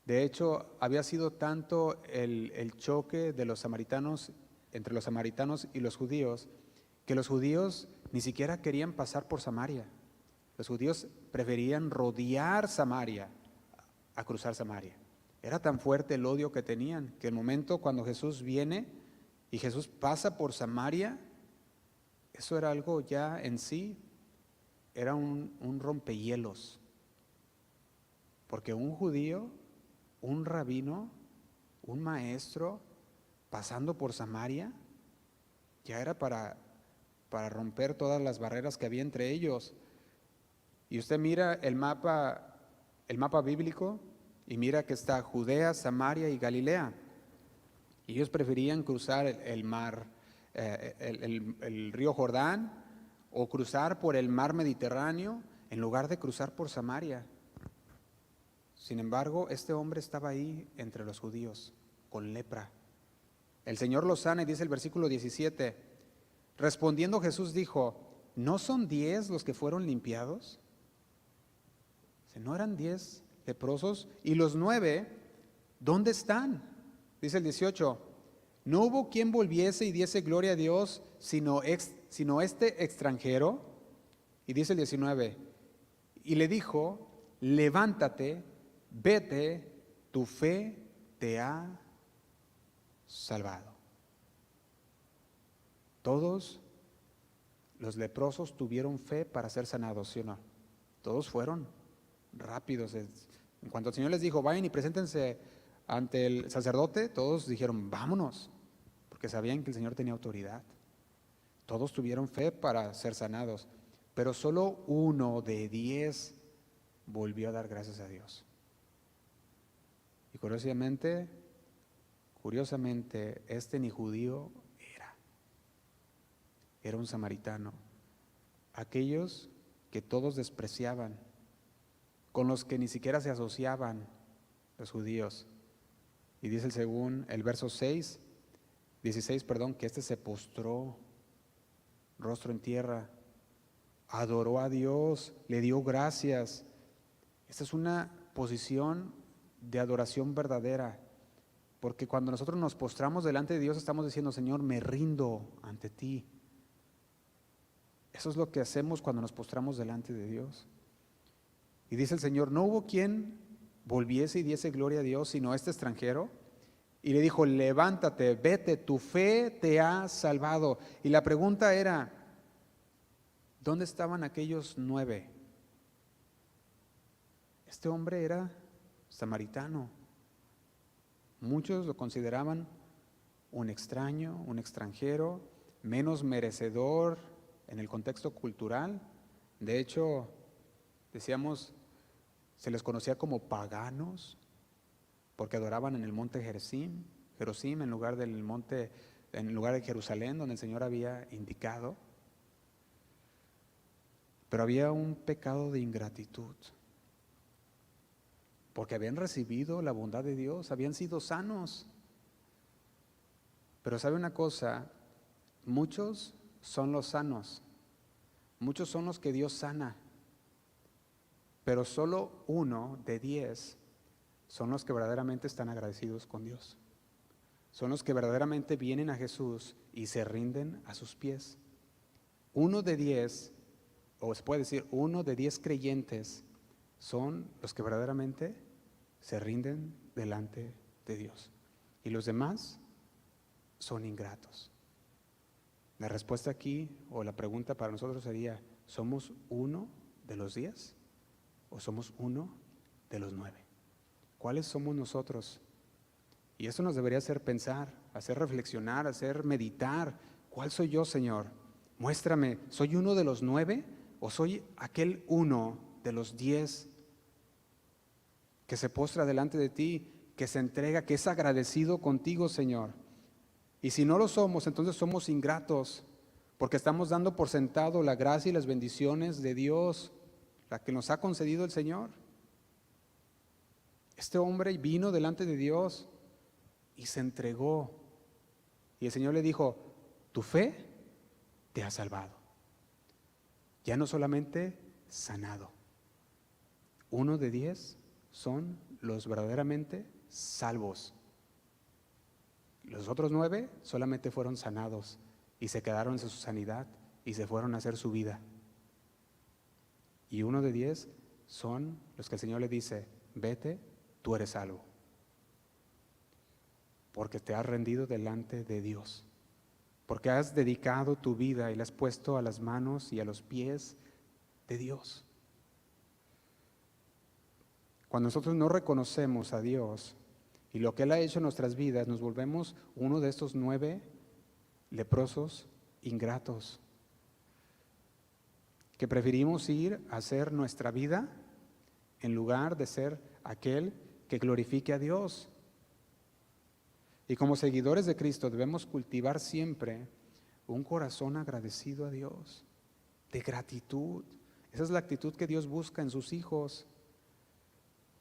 De hecho, había sido tanto el choque de los samaritanos, entre los samaritanos y los judíos, que los judíos ni siquiera querían pasar por Samaria. Los judíos preferían rodear Samaria a cruzar Samaria. Era tan fuerte el odio que tenían que el momento cuando Jesús viene y Jesús pasa por Samaria, eso era algo ya en sí, era un rompehielos. Porque un judío, un rabino, un maestro, pasando por Samaria, ya era para romper todas las barreras que había entre ellos. Y usted mira el mapa bíblico y mira que está Judea, Samaria y Galilea. Y ellos preferían cruzar el mar, el río Jordán, o cruzar por el mar Mediterráneo en lugar de cruzar por Samaria. Sin embargo, este hombre estaba ahí entre los judíos, con lepra. El Señor lo sana y dice el versículo 17, respondiendo Jesús dijo, ¿no son 10 los que fueron limpiados? ¿No eran 10 leprosos? ¿Y los 9, dónde están? Dice el 18, no hubo quien volviese y diese gloria a Dios, sino este extranjero. Y dice el 19, y le dijo, levántate, vete, tu fe te ha salvado. Todos los leprosos tuvieron fe para ser sanados, ¿sí o no? Todos fueron rápidos. En cuanto el Señor les dijo, vayan y preséntense ante el sacerdote, todos dijeron, vámonos, porque sabían que el Señor tenía autoridad. Todos tuvieron fe para ser sanados, pero solo 1 de 10 volvió a dar gracias a Dios. Y curiosamente, este ni judío era un samaritano. Aquellos que todos despreciaban, con los que ni siquiera se asociaban los judíos. Y dice el verso 16, que este se postró, rostro en tierra, adoró a Dios, le dio gracias. Esta es una posición de adoración verdadera, porque cuando nosotros nos postramos delante de Dios estamos diciendo, Señor, me rindo ante ti. Eso es lo que hacemos cuando nos postramos delante de Dios. Y dice el Señor, no hubo quien volviese y diese gloria a Dios, sino este extranjero. Y le dijo, levántate, vete, tu fe te ha salvado. Y la pregunta era, ¿dónde estaban aquellos 9? Este hombre era samaritano. Muchos lo consideraban un extraño, un extranjero, menos merecedor en el contexto cultural. De hecho, decíamos, se les conocía como paganos, porque adoraban en el monte Gerizim, en lugar de Jerusalén, donde el Señor había indicado. Pero había un pecado de ingratitud, porque habían recibido la bondad de Dios, habían sido sanos. Pero ¿sabe una cosa? Muchos son los sanos, muchos son los que Dios sana, pero solo 1 de 10 son los que verdaderamente están agradecidos con Dios. Son los que verdaderamente vienen a Jesús y se rinden a sus pies. 1 de 10, o se puede decir 1 de 10 creyentes, son los que verdaderamente se rinden delante de Dios. Y los demás son ingratos. La respuesta aquí, o la pregunta para nosotros sería, ¿somos 1 de los 10 o somos 1 de los 9? ¿Cuáles somos nosotros? Y eso nos debería hacer pensar, hacer reflexionar, hacer meditar. ¿Cuál soy yo, Señor? Muéstrame, ¿soy 1 de los 9 o soy aquel 1 de los 10 que se postra delante de ti, que se entrega, que es agradecido contigo, Señor? Y si no lo somos, entonces somos ingratos, porque estamos dando por sentado la gracia y las bendiciones de Dios, la que nos ha concedido el Señor. Este hombre vino delante de Dios y se entregó. Y el Señor le dijo, tu fe te ha salvado. Ya no solamente sanado. 1 de 10 son los verdaderamente salvos. Los otros 9 solamente fueron sanados y se quedaron en su sanidad y se fueron a hacer su vida. Y 1 de 10 son los que el Señor le dice, vete, tú eres salvo. Porque te has rendido delante de Dios. Porque has dedicado tu vida y la has puesto a las manos y a los pies de Dios. Cuando nosotros no reconocemos a Dios y lo que Él ha hecho en nuestras vidas, nos volvemos uno de estos 9 leprosos ingratos, que preferimos ir a hacer nuestra vida en lugar de ser aquel que glorifique a Dios. Y como seguidores de Cristo debemos cultivar siempre un corazón agradecido a Dios, de gratitud. Esa es la actitud que Dios busca en sus hijos.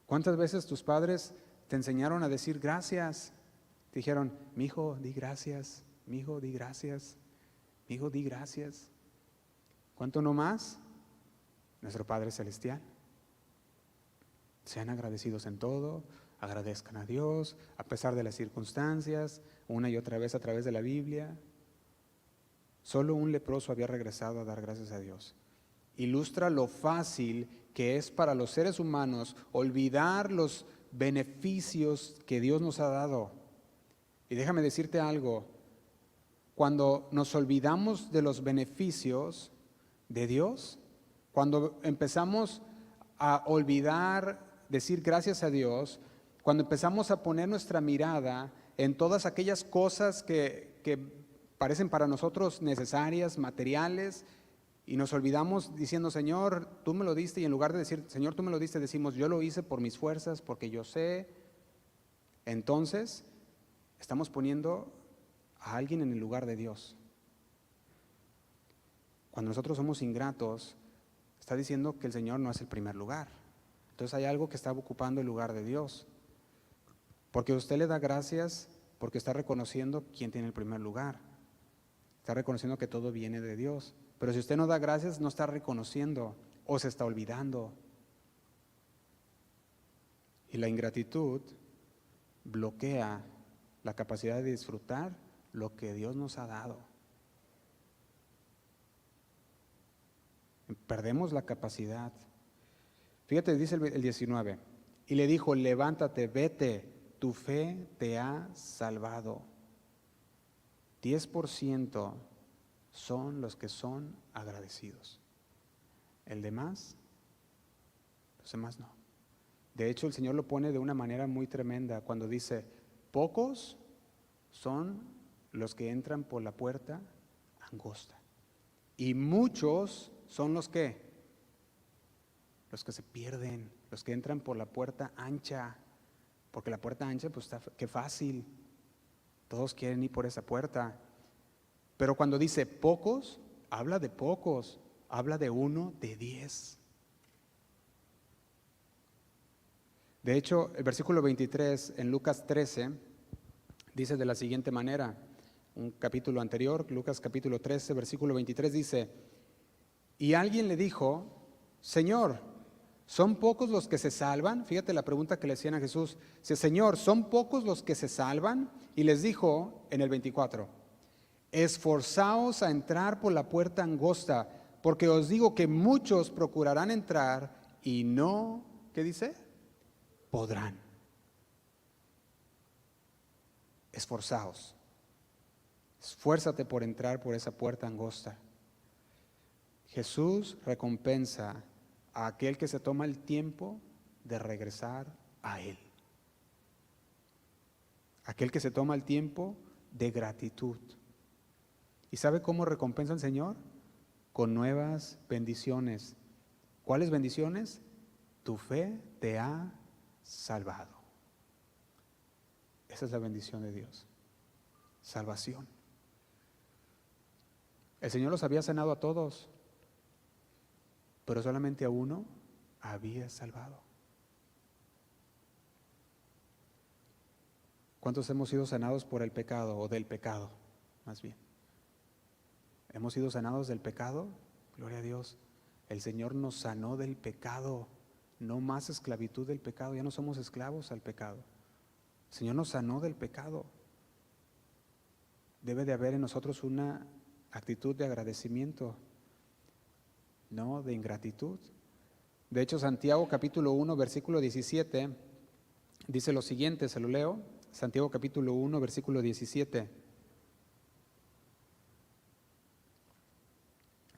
¿Cuántas veces tus padres te enseñaron a decir gracias? Te dijeron, mi hijo, di gracias, mi hijo, di gracias, mi hijo, di gracias. ¿Cuánto no más? Nuestro Padre Celestial. Sean agradecidos en todo, agradezcan a Dios, a pesar de las circunstancias, una y otra vez a través de la Biblia. Solo un leproso había regresado a dar gracias a Dios. Ilustra lo fácil que es para los seres humanos olvidar los beneficios que Dios nos ha dado. Y déjame decirte algo, cuando nos olvidamos de los beneficios de Dios, cuando empezamos a olvidar decir gracias a Dios, cuando empezamos a poner nuestra mirada en todas aquellas cosas que parecen para nosotros necesarias, materiales, y nos olvidamos diciendo, Señor, tú me lo diste, y en lugar de decir, Señor, tú me lo diste, decimos, yo lo hice por mis fuerzas, porque yo sé. Entonces, estamos poniendo a alguien en el lugar de Dios. Cuando nosotros somos ingratos, está diciendo que el Señor no es el primer lugar. Entonces hay algo que está ocupando el lugar de Dios. Porque usted le da gracias porque está reconociendo quién tiene el primer lugar. Está reconociendo que todo viene de Dios. Pero si usted no da gracias, no está reconociendo o se está olvidando. Y la ingratitud bloquea la capacidad de disfrutar lo que Dios nos ha dado. Perdemos la capacidad. Fíjate, dice el 19, y le dijo, levántate, vete, tu fe te ha salvado. 10% son los que son agradecidos. El demás, los demás no. De hecho, el Señor lo pone de una manera muy tremenda cuando dice, pocos son los que entran por la puerta angosta y muchos son los que se pierden, los que entran por la puerta ancha, porque la puerta ancha pues está, qué fácil, todos quieren ir por esa puerta. Pero cuando dice pocos, habla de pocos, habla de 1 de 10. De hecho, el versículo 23 en Lucas 13 dice de la siguiente manera, un capítulo anterior, Lucas capítulo 13, versículo 23 dice, y alguien le dijo, Señor, ¿son pocos los que se salvan? Fíjate la pregunta que le hacían a Jesús, dice, Señor, ¿son pocos los que se salvan? Y les dijo en el 24, esforzaos a entrar por la puerta angosta, porque os digo que muchos procurarán entrar y no, ¿qué dice? Podrán. Esforzaos. Esfuérzate por entrar por esa puerta angosta. Jesús recompensa a aquel que se toma el tiempo de regresar a Él. Aquel que se toma el tiempo de gratitud. ¿Y sabe cómo recompensa el Señor? Con nuevas bendiciones. ¿Cuáles bendiciones? Tu fe te ha salvado. Esa es la bendición de Dios. Salvación. El Señor los había sanado a todos, pero solamente a uno había salvado. ¿Cuántos hemos sido sanados por el pecado o del pecado? Más bien. ¿Hemos sido sanados del pecado? Gloria a Dios. El Señor nos sanó del pecado. No más esclavitud del pecado. Ya no somos esclavos al pecado. El Señor nos sanó del pecado. Debe de haber en nosotros una actitud de agradecimiento, no de ingratitud. De hecho, Santiago capítulo 1, versículo 17, dice lo siguiente, se lo leo. Santiago capítulo 1, versículo 17.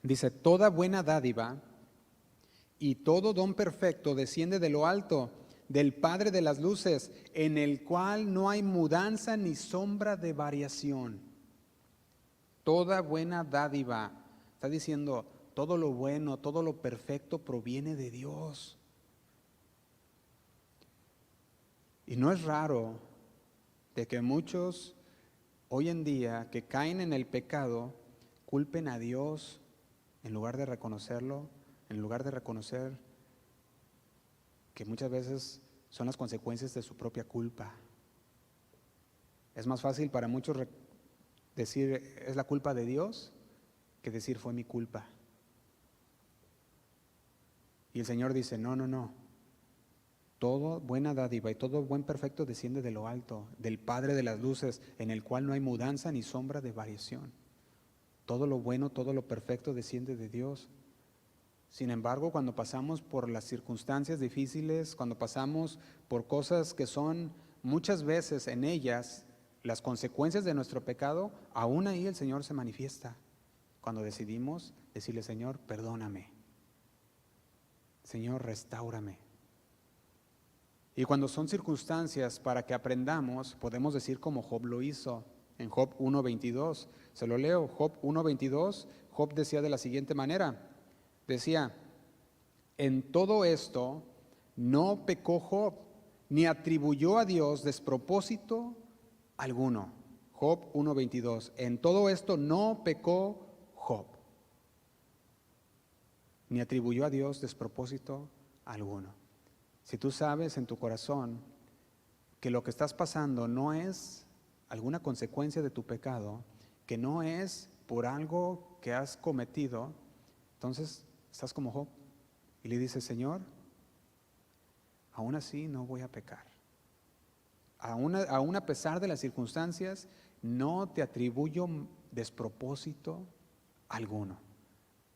Dice, toda buena dádiva y todo don perfecto desciende de lo alto, del Padre de las luces, en el cual no hay mudanza ni sombra de variación. Toda buena dádiva, está diciendo, todo lo bueno, todo lo perfecto proviene de Dios. Y no es raro de que muchos hoy en día que caen en el pecado culpen a Dios en lugar de reconocerlo, en lugar de reconocer que muchas veces son las consecuencias de su propia culpa. Es más fácil para muchos decir es la culpa de Dios que decir fue mi culpa. Y el Señor dice, no, no, no. Todo buena dádiva y todo buen perfecto desciende de lo alto, del Padre de las luces, en el cual no hay mudanza ni sombra de variación. Todo lo bueno, todo lo perfecto desciende de Dios. Sin embargo, cuando pasamos por las circunstancias difíciles, cuando pasamos por cosas que son muchas veces en ellas las consecuencias de nuestro pecado, aún ahí el Señor se manifiesta. Cuando decidimos decirle, Señor, perdóname. Señor, restáurame. Y cuando son circunstancias para que aprendamos, podemos decir como Job lo hizo en Job 1:22. Se lo leo, Job 1:22. Job decía de la siguiente manera, decía, en todo esto no pecó Job, ni atribuyó a Dios despropósito alguno. Job 1:22. En todo esto no pecó Job, ni atribuyó a Dios despropósito alguno. Si tú sabes en tu corazón que lo que estás pasando no es alguna consecuencia de tu pecado, que no es por algo que has cometido, entonces estás como Job y le dices, Señor, aún así no voy a pecar. Aún a pesar de las circunstancias, no te atribuyo despropósito alguno.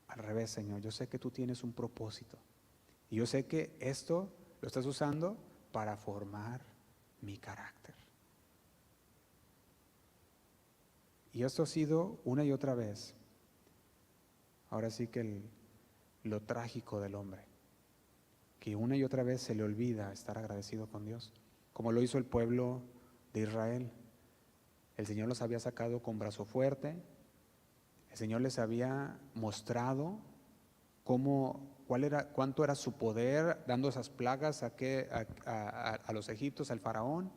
Al revés, Señor, yo sé que tú tienes un propósito y yo sé que esto lo estás usando para formar mi carácter. Y esto ha sido una y otra vez, ahora sí que lo trágico del hombre, que una y otra vez se le olvida estar agradecido con Dios, como lo hizo el pueblo de Israel. El Señor los había sacado con brazo fuerte, el Señor les había mostrado cuánto era su poder, dando esas plagas a los egipcios, al faraón.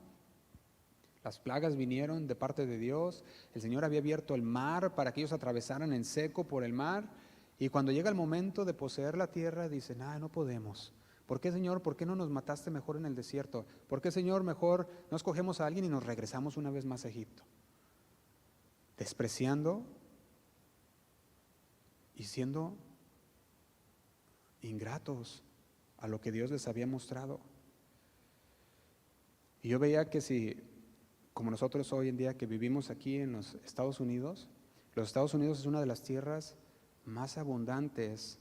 Las plagas vinieron de parte de Dios, el Señor había abierto el mar para que ellos atravesaran en seco por el mar, y cuando llega el momento de poseer la tierra, dicen, no podemos. ¿Por qué, Señor? ¿Por qué no nos mataste mejor en el desierto? ¿Por qué, Señor, mejor no escogemos a alguien y nos regresamos una vez más a Egipto? Despreciando y siendo ingratos a lo que Dios les había mostrado. Y yo veía que si, como nosotros hoy en día que vivimos aquí en los Estados Unidos es una de las tierras más abundantes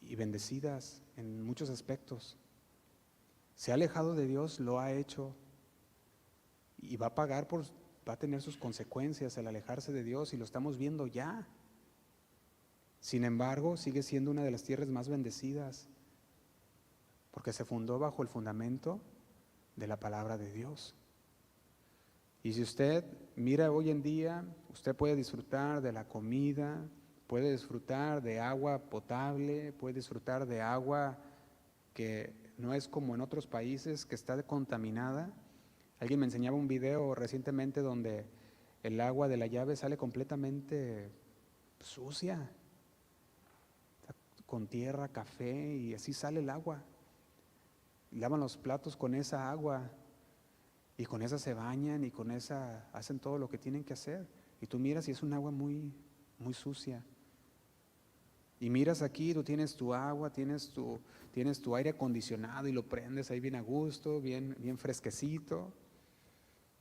y bendecidas en muchos aspectos. Se ha alejado de Dios, lo ha hecho y va a tener sus consecuencias el alejarse de Dios, y lo estamos viendo ya. Sin embargo, sigue siendo una de las tierras más bendecidas porque se fundó bajo el fundamento de la palabra de Dios. Y si usted mira hoy en día, usted puede disfrutar de la comida, puede disfrutar de agua potable, puede disfrutar de agua que no es como en otros países, que está contaminada. Alguien me enseñaba un video recientemente donde el agua de la llave sale completamente sucia, con tierra, café, y así sale el agua. Lavan los platos con esa agua y con esa se bañan y con esa hacen todo lo que tienen que hacer. Y tú miras y es un agua muy, muy sucia. Y miras aquí, tú tienes tu agua, tienes tu aire acondicionado y lo prendes ahí bien a gusto, bien, bien fresquecito.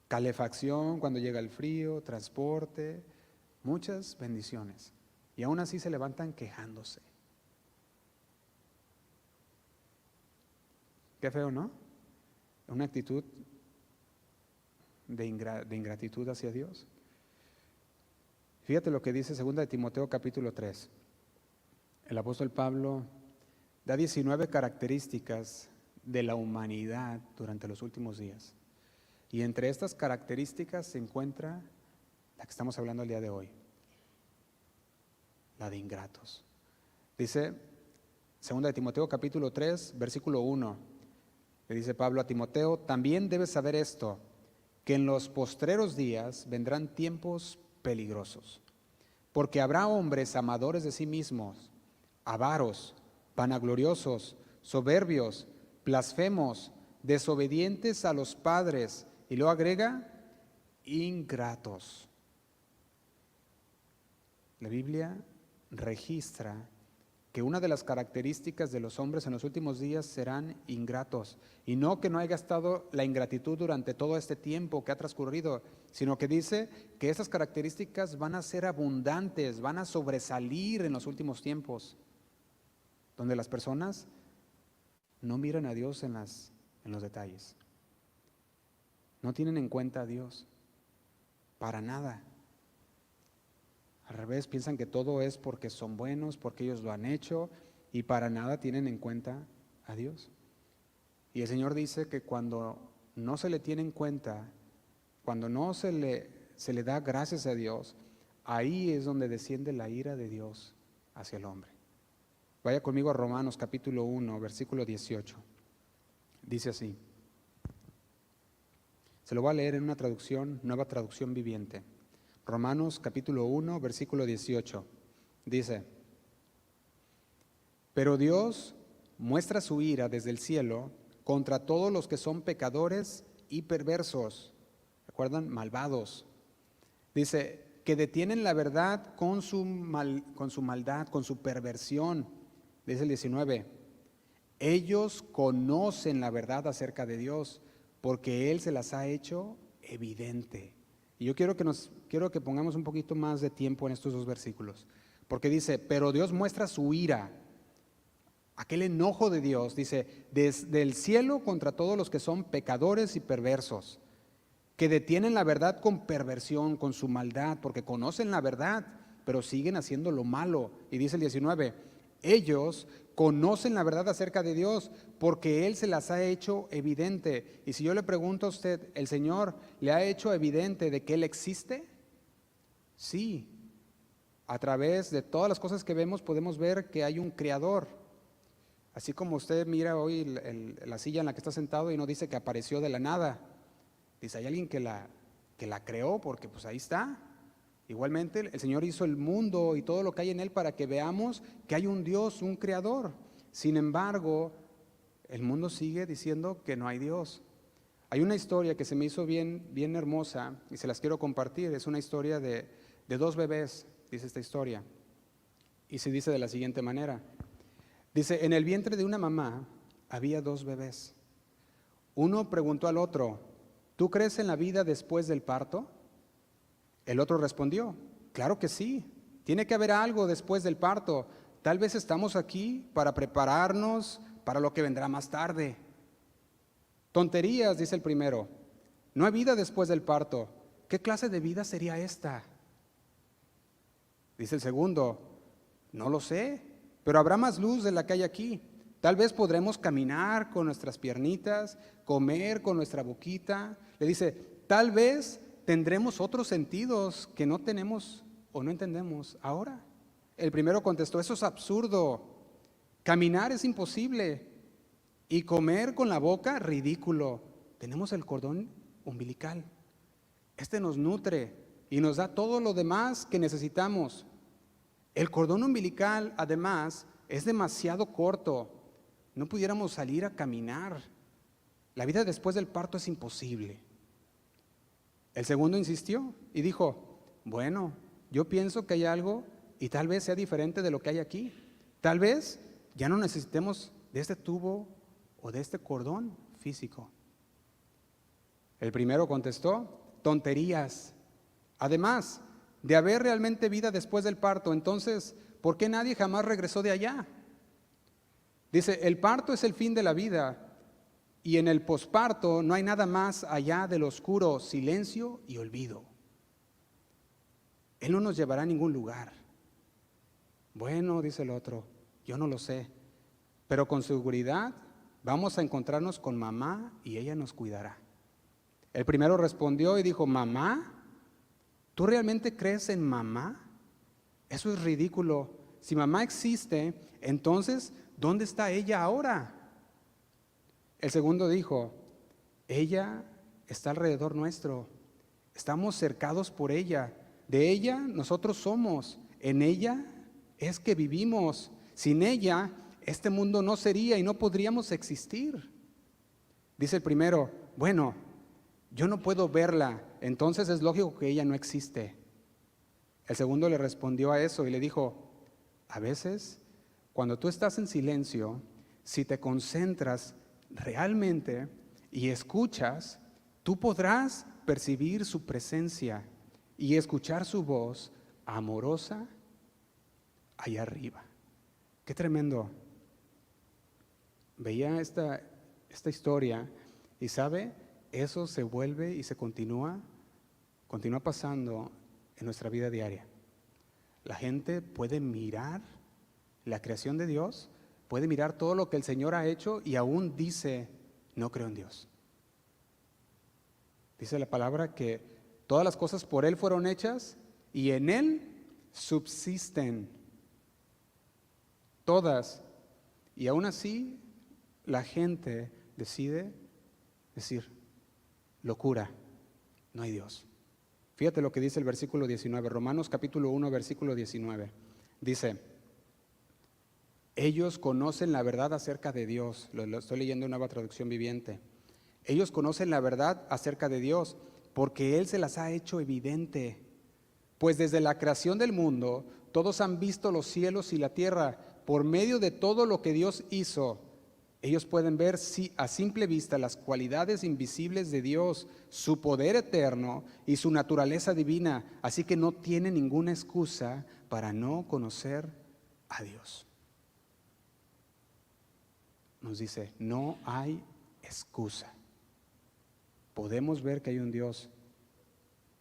Calefacción cuando llega el frío, transporte, muchas bendiciones. Y aún así se levantan quejándose. Qué feo, ¿no? Una actitud de ingratitud hacia Dios. Fíjate lo que dice 2 de Timoteo capítulo 3. El apóstol Pablo da 19 características de la humanidad durante los últimos días. Y entre estas características se encuentra la que estamos hablando el día de hoy, la de ingratos. Dice 2 de Timoteo capítulo 3, versículo 1, le dice Pablo a Timoteo: también debes saber esto, que en los postreros días vendrán tiempos peligrosos, porque habrá hombres amadores de sí mismos, avaros, vanagloriosos, soberbios, blasfemos, desobedientes a los padres, y luego agrega, ingratos. La Biblia registra que una de las características de los hombres en los últimos días serán ingratos. Y no que no haya estado la ingratitud durante todo este tiempo que ha transcurrido, sino que dice que esas características van a ser abundantes, van a sobresalir en los últimos tiempos, donde las personas no miran a Dios en los detalles. No tienen en cuenta a Dios, para nada. Al revés, piensan que todo es porque son buenos, porque ellos lo han hecho, y para nada tienen en cuenta a Dios. Y el Señor dice que cuando no se le tiene en cuenta, cuando no se le da gracias a Dios, ahí es donde desciende la ira de Dios hacia el hombre. Vaya conmigo a Romanos capítulo 1, versículo 18. Dice así. Se lo voy a leer en una traducción, nueva traducción viviente. Romanos capítulo 1, versículo 18. Dice: pero Dios muestra su ira desde el cielo contra todos los que son pecadores y perversos. ¿Recuerdan? Malvados. Dice que detienen la verdad con su maldad, con su perversión. Dice el 19. Ellos conocen la verdad acerca de Dios, porque Él se las ha hecho evidente. Y yo quiero que pongamos un poquito más de tiempo en estos dos versículos, porque dice, pero Dios muestra su ira, aquel enojo de Dios, dice, desde el cielo contra todos los que son pecadores y perversos, que detienen la verdad con perversión, con su maldad, porque conocen la verdad, pero siguen haciendo lo malo. Y dice el 19, ellos conocen la verdad acerca de Dios, porque Él se las ha hecho evidente. Y si yo le pregunto a usted, ¿el Señor le ha hecho evidente de que Él existe? Sí. A través de todas las cosas que vemos podemos ver que hay un creador. Así como usted mira hoy la silla en la que está sentado y no dice que apareció de la nada. Dice, hay alguien que la creó, porque pues ahí está. Igualmente el Señor hizo el mundo y todo lo que hay en él para que veamos que hay un Dios, un creador. Sin embargo, el mundo sigue diciendo que no hay Dios. Hay una historia que se me hizo bien hermosa y se las quiero compartir. Es una historia de dos bebés, dice esta historia. Y se dice de la siguiente manera. Dice, en el vientre de una mamá había dos bebés. Uno preguntó al otro, ¿tú crees en la vida después del parto? El otro respondió, claro que sí, tiene que haber algo después del parto. Tal vez estamos aquí para prepararnos para lo que vendrá más tarde. Tonterías, dice el primero, no hay vida después del parto. ¿Qué clase de vida sería esta? Dice el segundo, no lo sé, pero habrá más luz de la que hay aquí. Tal vez podremos caminar con nuestras piernitas, comer con nuestra boquita. Le dice, tal vez tendremos otros sentidos que no tenemos o no entendemos ahora. El primero contestó, eso es absurdo. Caminar es imposible. Y comer con la boca, ridículo. Tenemos el cordón umbilical. Este nos nutre y nos da todo lo demás que necesitamos. El cordón umbilical, además, es demasiado corto. No pudiéramos salir a caminar. La vida después del parto es imposible. El segundo insistió y dijo, bueno, yo pienso que hay algo y tal vez sea diferente de lo que hay aquí. Tal vez ya no necesitemos de este tubo o de este cordón físico. El primero contestó, tonterías. Además de haber realmente vida después del parto, entonces, ¿por qué nadie jamás regresó de allá? Dice, el parto es el fin de la vida, Y en el posparto no hay nada más allá del oscuro silencio y olvido. Él no nos llevará a ningún lugar. Bueno, dice el otro, yo no lo sé, pero con seguridad vamos a encontrarnos con mamá y ella nos cuidará. El primero respondió y dijo, ¿mamá? ¿Tú realmente crees en mamá? Eso es ridículo. Si mamá existe, entonces, ¿dónde está ella ahora? El segundo dijo, ella está alrededor nuestro, estamos cercados por ella, de ella nosotros somos, en ella es que vivimos, sin ella este mundo no sería y no podríamos existir. Dice el primero, bueno, yo no puedo verla, entonces es lógico que ella no existe. El segundo le respondió a eso y le dijo, a veces, cuando tú estás en silencio, si te concentras realmente y escuchas, tú podrás percibir su presencia y escuchar su voz amorosa allá arriba. Qué tremendo. Veía esta historia y sabe, eso se vuelve y se continúa pasando en nuestra vida diaria. La gente puede mirar la creación de Dios, puede mirar todo lo que el Señor ha hecho y aún dice, no creo en Dios. Dice la palabra que todas las cosas por Él fueron hechas y en Él subsisten. Todas. Y aún así, la gente decide decir, locura, no hay Dios. Fíjate lo que dice el versículo 19, Romanos capítulo 1, versículo 19. Dice, ellos conocen la verdad acerca de Dios. Lo estoy leyendo en Nueva Traducción Viviente. Ellos conocen la verdad acerca de Dios porque Él se las ha hecho evidente. Pues desde la creación del mundo, todos han visto los cielos y la tierra. Por medio de todo lo que Dios hizo, ellos pueden ver a simple vista las cualidades invisibles de Dios, su poder eterno y su naturaleza divina. Así que no tienen ninguna excusa para no conocer a Dios. Nos dice, no hay excusa. Podemos ver que hay un Dios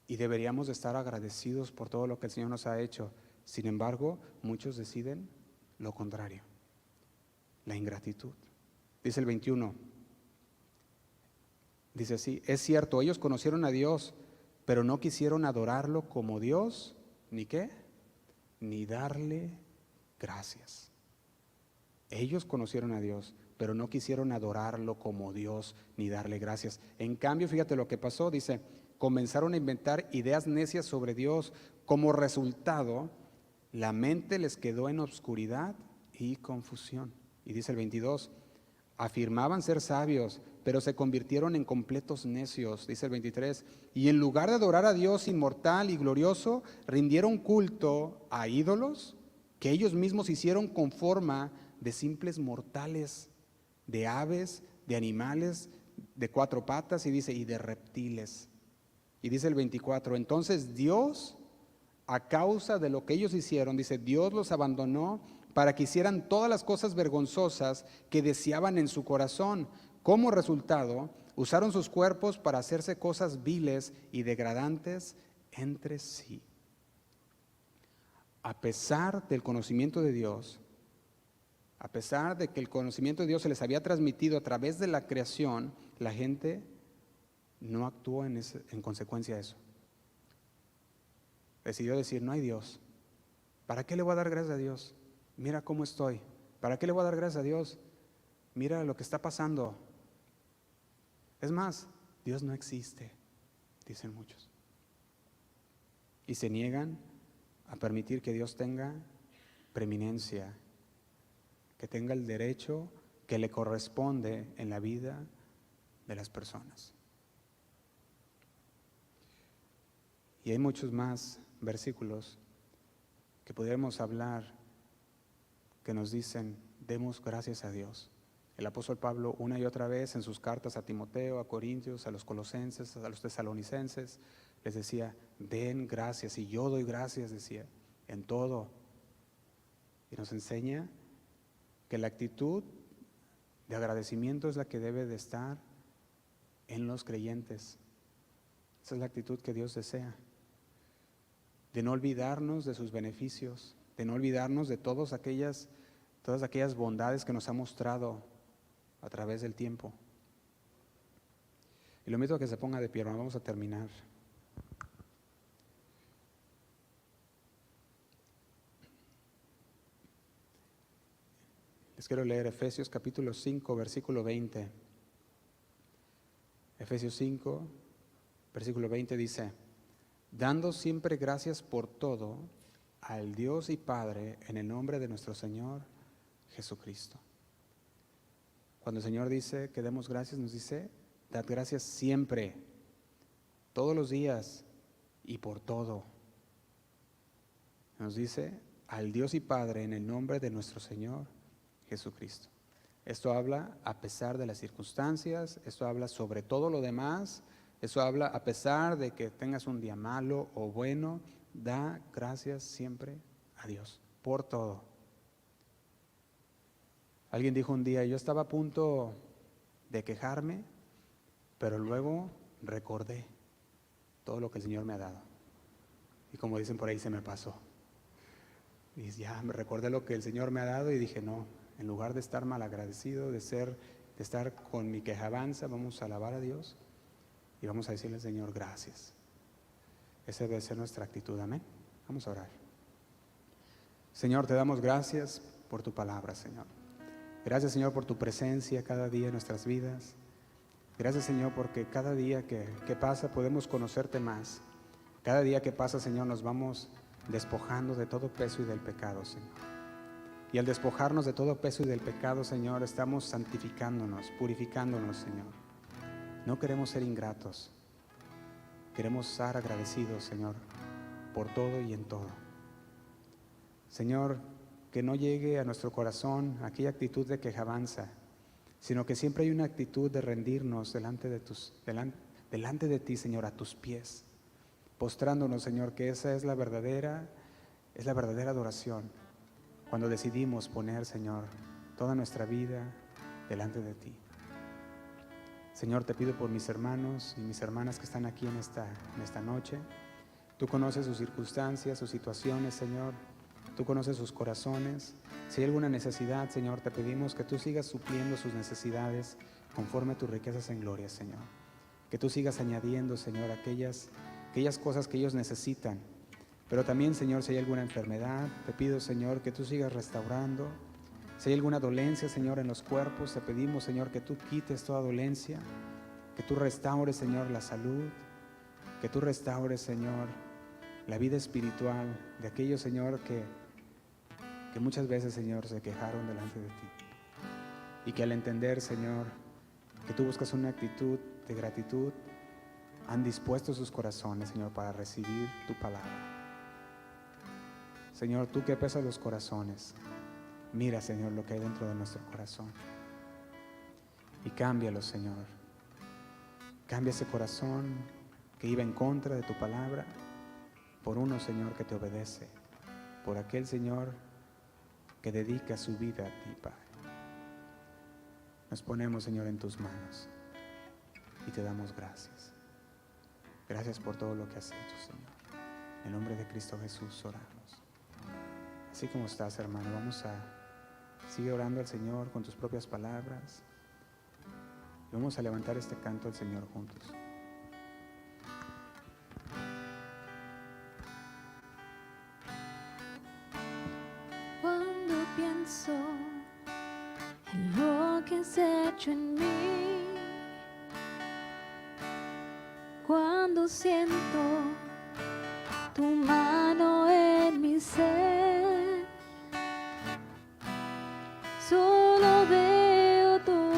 y deberíamos de estar agradecidos por todo lo que el Señor nos ha hecho. Sin embargo, muchos deciden lo contrario, la ingratitud. Dice el 21, dice así, es cierto, ellos conocieron a Dios, pero no quisieron adorarlo como Dios, ¿ni qué? Ni darle gracias. Ellos conocieron a Dios, pero no quisieron adorarlo como Dios ni darle gracias. En cambio, fíjate lo que pasó, dice, comenzaron a inventar ideas necias sobre Dios. Como resultado, la mente les quedó en obscuridad y confusión. Y dice el 22, afirmaban ser sabios, pero se convirtieron en completos necios, dice el 23, y en lugar de adorar a Dios inmortal y glorioso, rindieron culto a ídolos que ellos mismos hicieron con forma de simples mortales, de aves, de animales, de cuatro patas, y dice, y de reptiles. Y dice el 24, entonces Dios, a causa de lo que ellos hicieron, dice, Dios los abandonó para que hicieran todas las cosas vergonzosas que deseaban en su corazón. Como resultado, usaron sus cuerpos para hacerse cosas viles y degradantes entre sí. A pesar del conocimiento de Dios, a pesar de que el conocimiento de Dios se les había transmitido a través de la creación, la gente no actuó en consecuencia de eso. Decidió decir, no hay Dios. ¿Para qué le voy a dar gracias a Dios? Mira cómo estoy. ¿Para qué le voy a dar gracias a Dios? Mira lo que está pasando. Es más, Dios no existe, dicen muchos. Y se niegan a permitir que Dios tenga preeminencia, que tenga el derecho que le corresponde en la vida de las personas. Y hay muchos más versículos que podríamos hablar que nos dicen, demos gracias a Dios. El apóstol Pablo una y otra vez en sus cartas a Timoteo, a Corintios, a los colosenses, a los tesalonicenses, les decía, den gracias, y yo doy gracias, decía, en todo. Y nos enseña que la actitud de agradecimiento es la que debe de estar en los creyentes. Esa es la actitud que Dios desea. De no olvidarnos de sus beneficios, de no olvidarnos de todas aquellas bondades que nos ha mostrado a través del tiempo. Y lo invito a que se ponga de pie, hermano. Vamos a terminar. Les quiero leer Efesios capítulo 5, versículo 20. Efesios 5, versículo 20 dice: dando siempre gracias por todo al Dios y Padre en el nombre de nuestro Señor Jesucristo. Cuando el Señor dice que demos gracias, nos dice: dad gracias siempre, todos los días y por todo. Nos dice: al Dios y Padre en el nombre de nuestro Señor Jesucristo. Esto habla a pesar de las circunstancias, esto habla sobre todo lo demás, esto habla a pesar de que tengas un día malo o bueno, da gracias siempre a Dios por todo. Alguien dijo un día: yo estaba a punto de quejarme, pero luego recordé todo lo que el Señor me ha dado. Y como dicen por ahí, se me pasó. Y ya me recordé lo que el Señor me ha dado y dije: no, en lugar de estar mal agradecido, de estar con mi quejabanza, vamos a alabar a Dios y vamos a decirle al Señor gracias. Esa debe ser nuestra actitud, amén. Vamos a orar. Señor, te damos gracias por tu palabra, Señor. Gracias, Señor, por tu presencia cada día en nuestras vidas. Gracias, Señor, porque cada día que pasa podemos conocerte más. Cada día que pasa, Señor, nos vamos despojando de todo peso y del pecado, Señor. Y al despojarnos de todo peso y del pecado, Señor, estamos santificándonos, purificándonos, Señor. No queremos ser ingratos. Queremos estar agradecidos, Señor, por todo y en todo. Señor, que no llegue a nuestro corazón aquella actitud de quejabanza, sino que siempre hay una actitud de rendirnos delante de ti, Señor, a tus pies, postrándonos, Señor, que esa es la verdadera adoración, cuando decidimos poner, Señor, toda nuestra vida delante de ti. Señor, te pido por mis hermanos y mis hermanas que están aquí en esta noche. Tú conoces sus circunstancias, sus situaciones, Señor. Tú conoces sus corazones. Si hay alguna necesidad, Señor, te pedimos que tú sigas supliendo sus necesidades conforme a tus riquezas en gloria, Señor. Que tú sigas añadiendo, Señor, aquellas cosas que ellos necesitan. Pero también, Señor, si hay alguna enfermedad, te pido, Señor, que tú sigas restaurando. Si hay alguna dolencia, Señor, en los cuerpos, te pedimos, Señor, que tú quites toda dolencia, que tú restaures, Señor, la salud, que tú restaures, Señor, la vida espiritual de aquellos, Señor, que muchas veces, Señor, se quejaron delante de ti. Y que al entender, Señor, que tú buscas una actitud de gratitud, han dispuesto sus corazones, Señor, para recibir tu palabra. Señor, tú que pesas los corazones, mira, Señor, lo que hay dentro de nuestro corazón y cámbialo, Señor. Cambia ese corazón que iba en contra de tu palabra por uno, Señor, que te obedece, por aquel, Señor, que dedica su vida a ti, Padre. Nos ponemos, Señor, en tus manos y te damos gracias. Gracias por todo lo que has hecho, Señor. En el nombre de Cristo Jesús oramos. Así como estás, hermano, sigue orando al Señor con tus propias palabras. Y vamos a levantar este canto al Señor juntos. Cuando pienso en lo que has hecho en mí, cuando siento tu mano en mi ser, solo veo tu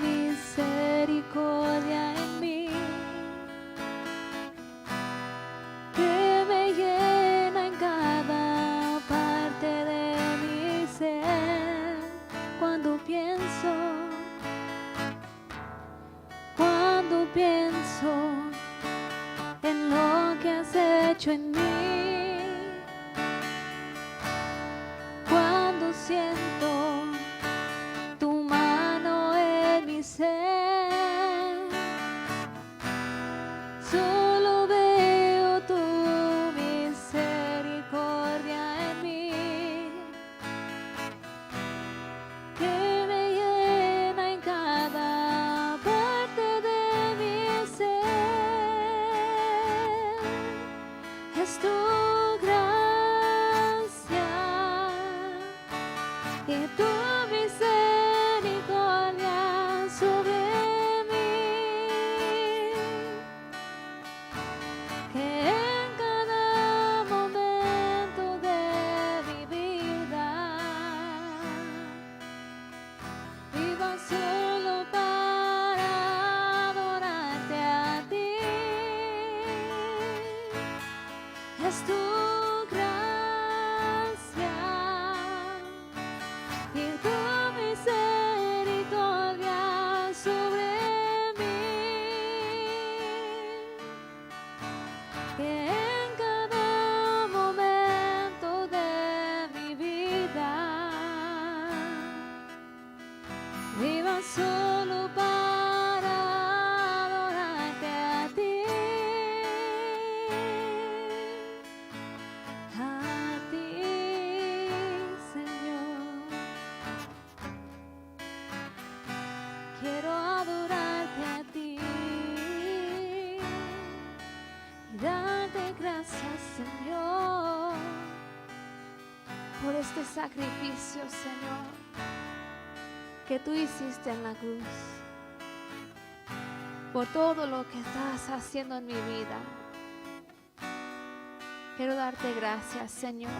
misericordia en mí, que me llena en cada parte de mi ser. Cuando pienso en lo que has hecho en mí, cuando siento tu mano es tu gracia y tu misericordia sobre mí, que en cada momento de mi vida viva solo para adorarte a ti, Señor. Quiero adorarte a ti y darte gracias, Señor, por este sacrificio, Señor, que tú hiciste en la cruz, por todo lo que estás haciendo en mi vida. Quiero darte gracias, Señor.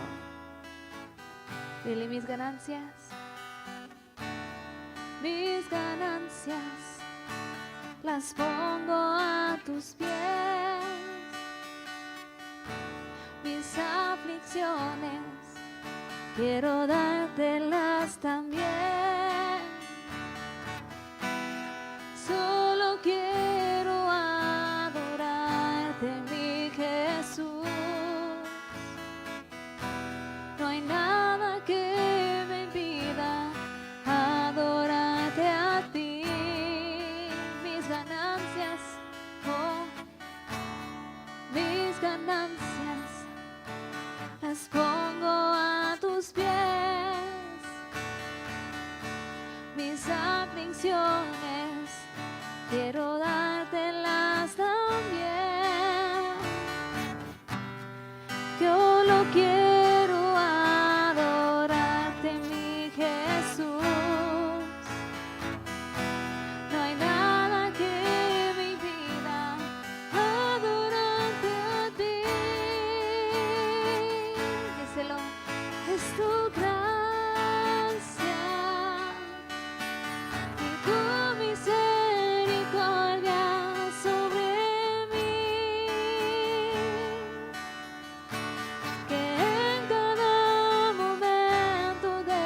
Dile: mis ganancias las pongo a tus pies, mis aflicciones quiero dártelas también. Solo quiero adorarte, mi Jesús. No hay nada que me impida adorarte a ti. Mis ganancias, oh, mis ganancias las pongo a tus pies. Mis aflicciones quiero dártelas también. Yo lo quiero adorarte, mi Jesús. No hay nada que me impida adorarte a ti. Díselo: es tu gracia y tu misericordia sobre mí, que en cada momento de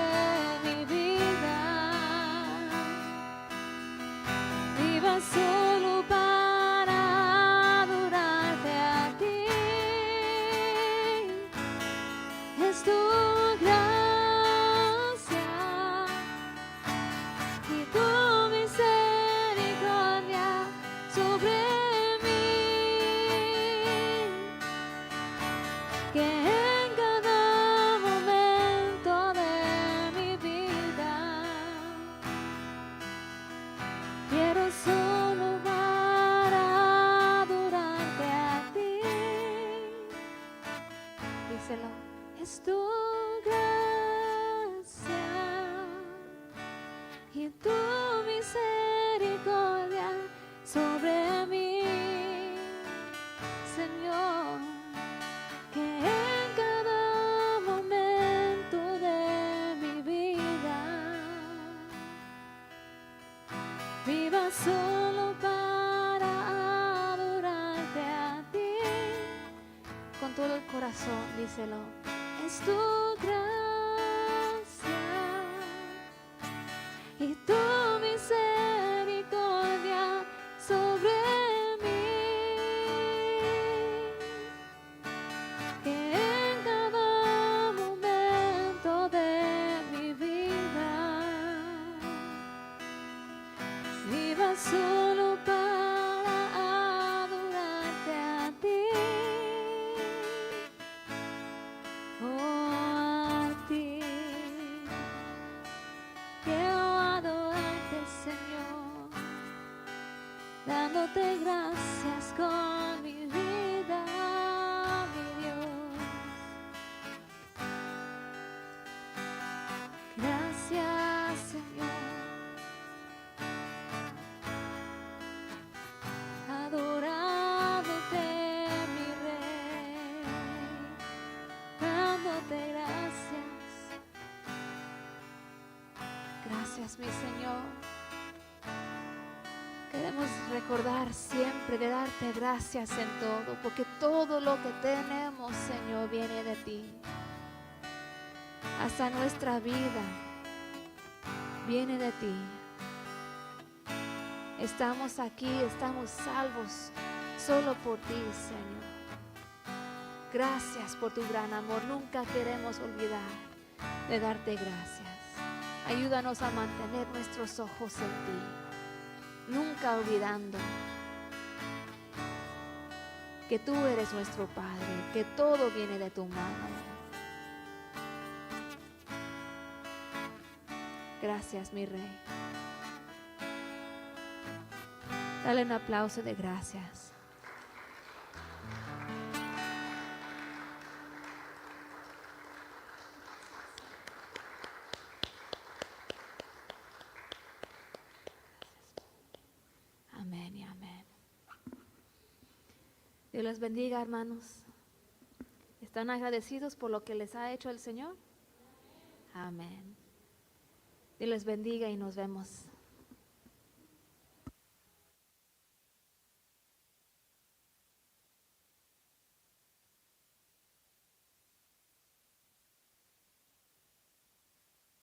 mi vida viva solo para adorarte a ti. Es tu gracia y tu misericordia sobre mí, que en cada momento de mi vida quiero solo para adorarte a ti. Díselo: es tu gracia y tu misericordia sobre mí, Señor, que en cada momento de mi vida viva solo para adorarte a ti. Con todo el corazón, díselo: es tu gracia y tu misericordia sobre mí, que en cada momento de mi vida viva solo para adorarte a ti. Oh, a ti quiero adorarte, Señor, dándote gracias con mi vida, mi Dios. Gracias, Señor. Adorándote, mi Rey, dándote gracias. Gracias, mi Señor. Queremos recordar siempre de darte gracias en todo, porque todo lo que tenemos, Señor, viene de ti. Hasta nuestra vida viene de ti. Estamos aquí, estamos salvos solo por ti, Señor. Gracias por tu gran amor. Nunca queremos olvidar de darte gracias. Ayúdanos a mantener nuestros ojos en ti, nunca olvidando que tú eres nuestro Padre, que todo viene de tu mano. Gracias, mi Rey. Dale un aplauso de gracias. Amén y amén. Dios les bendiga, hermanos. ¿Están agradecidos por lo que les ha hecho el Señor? Amén. Dios les bendiga y nos vemos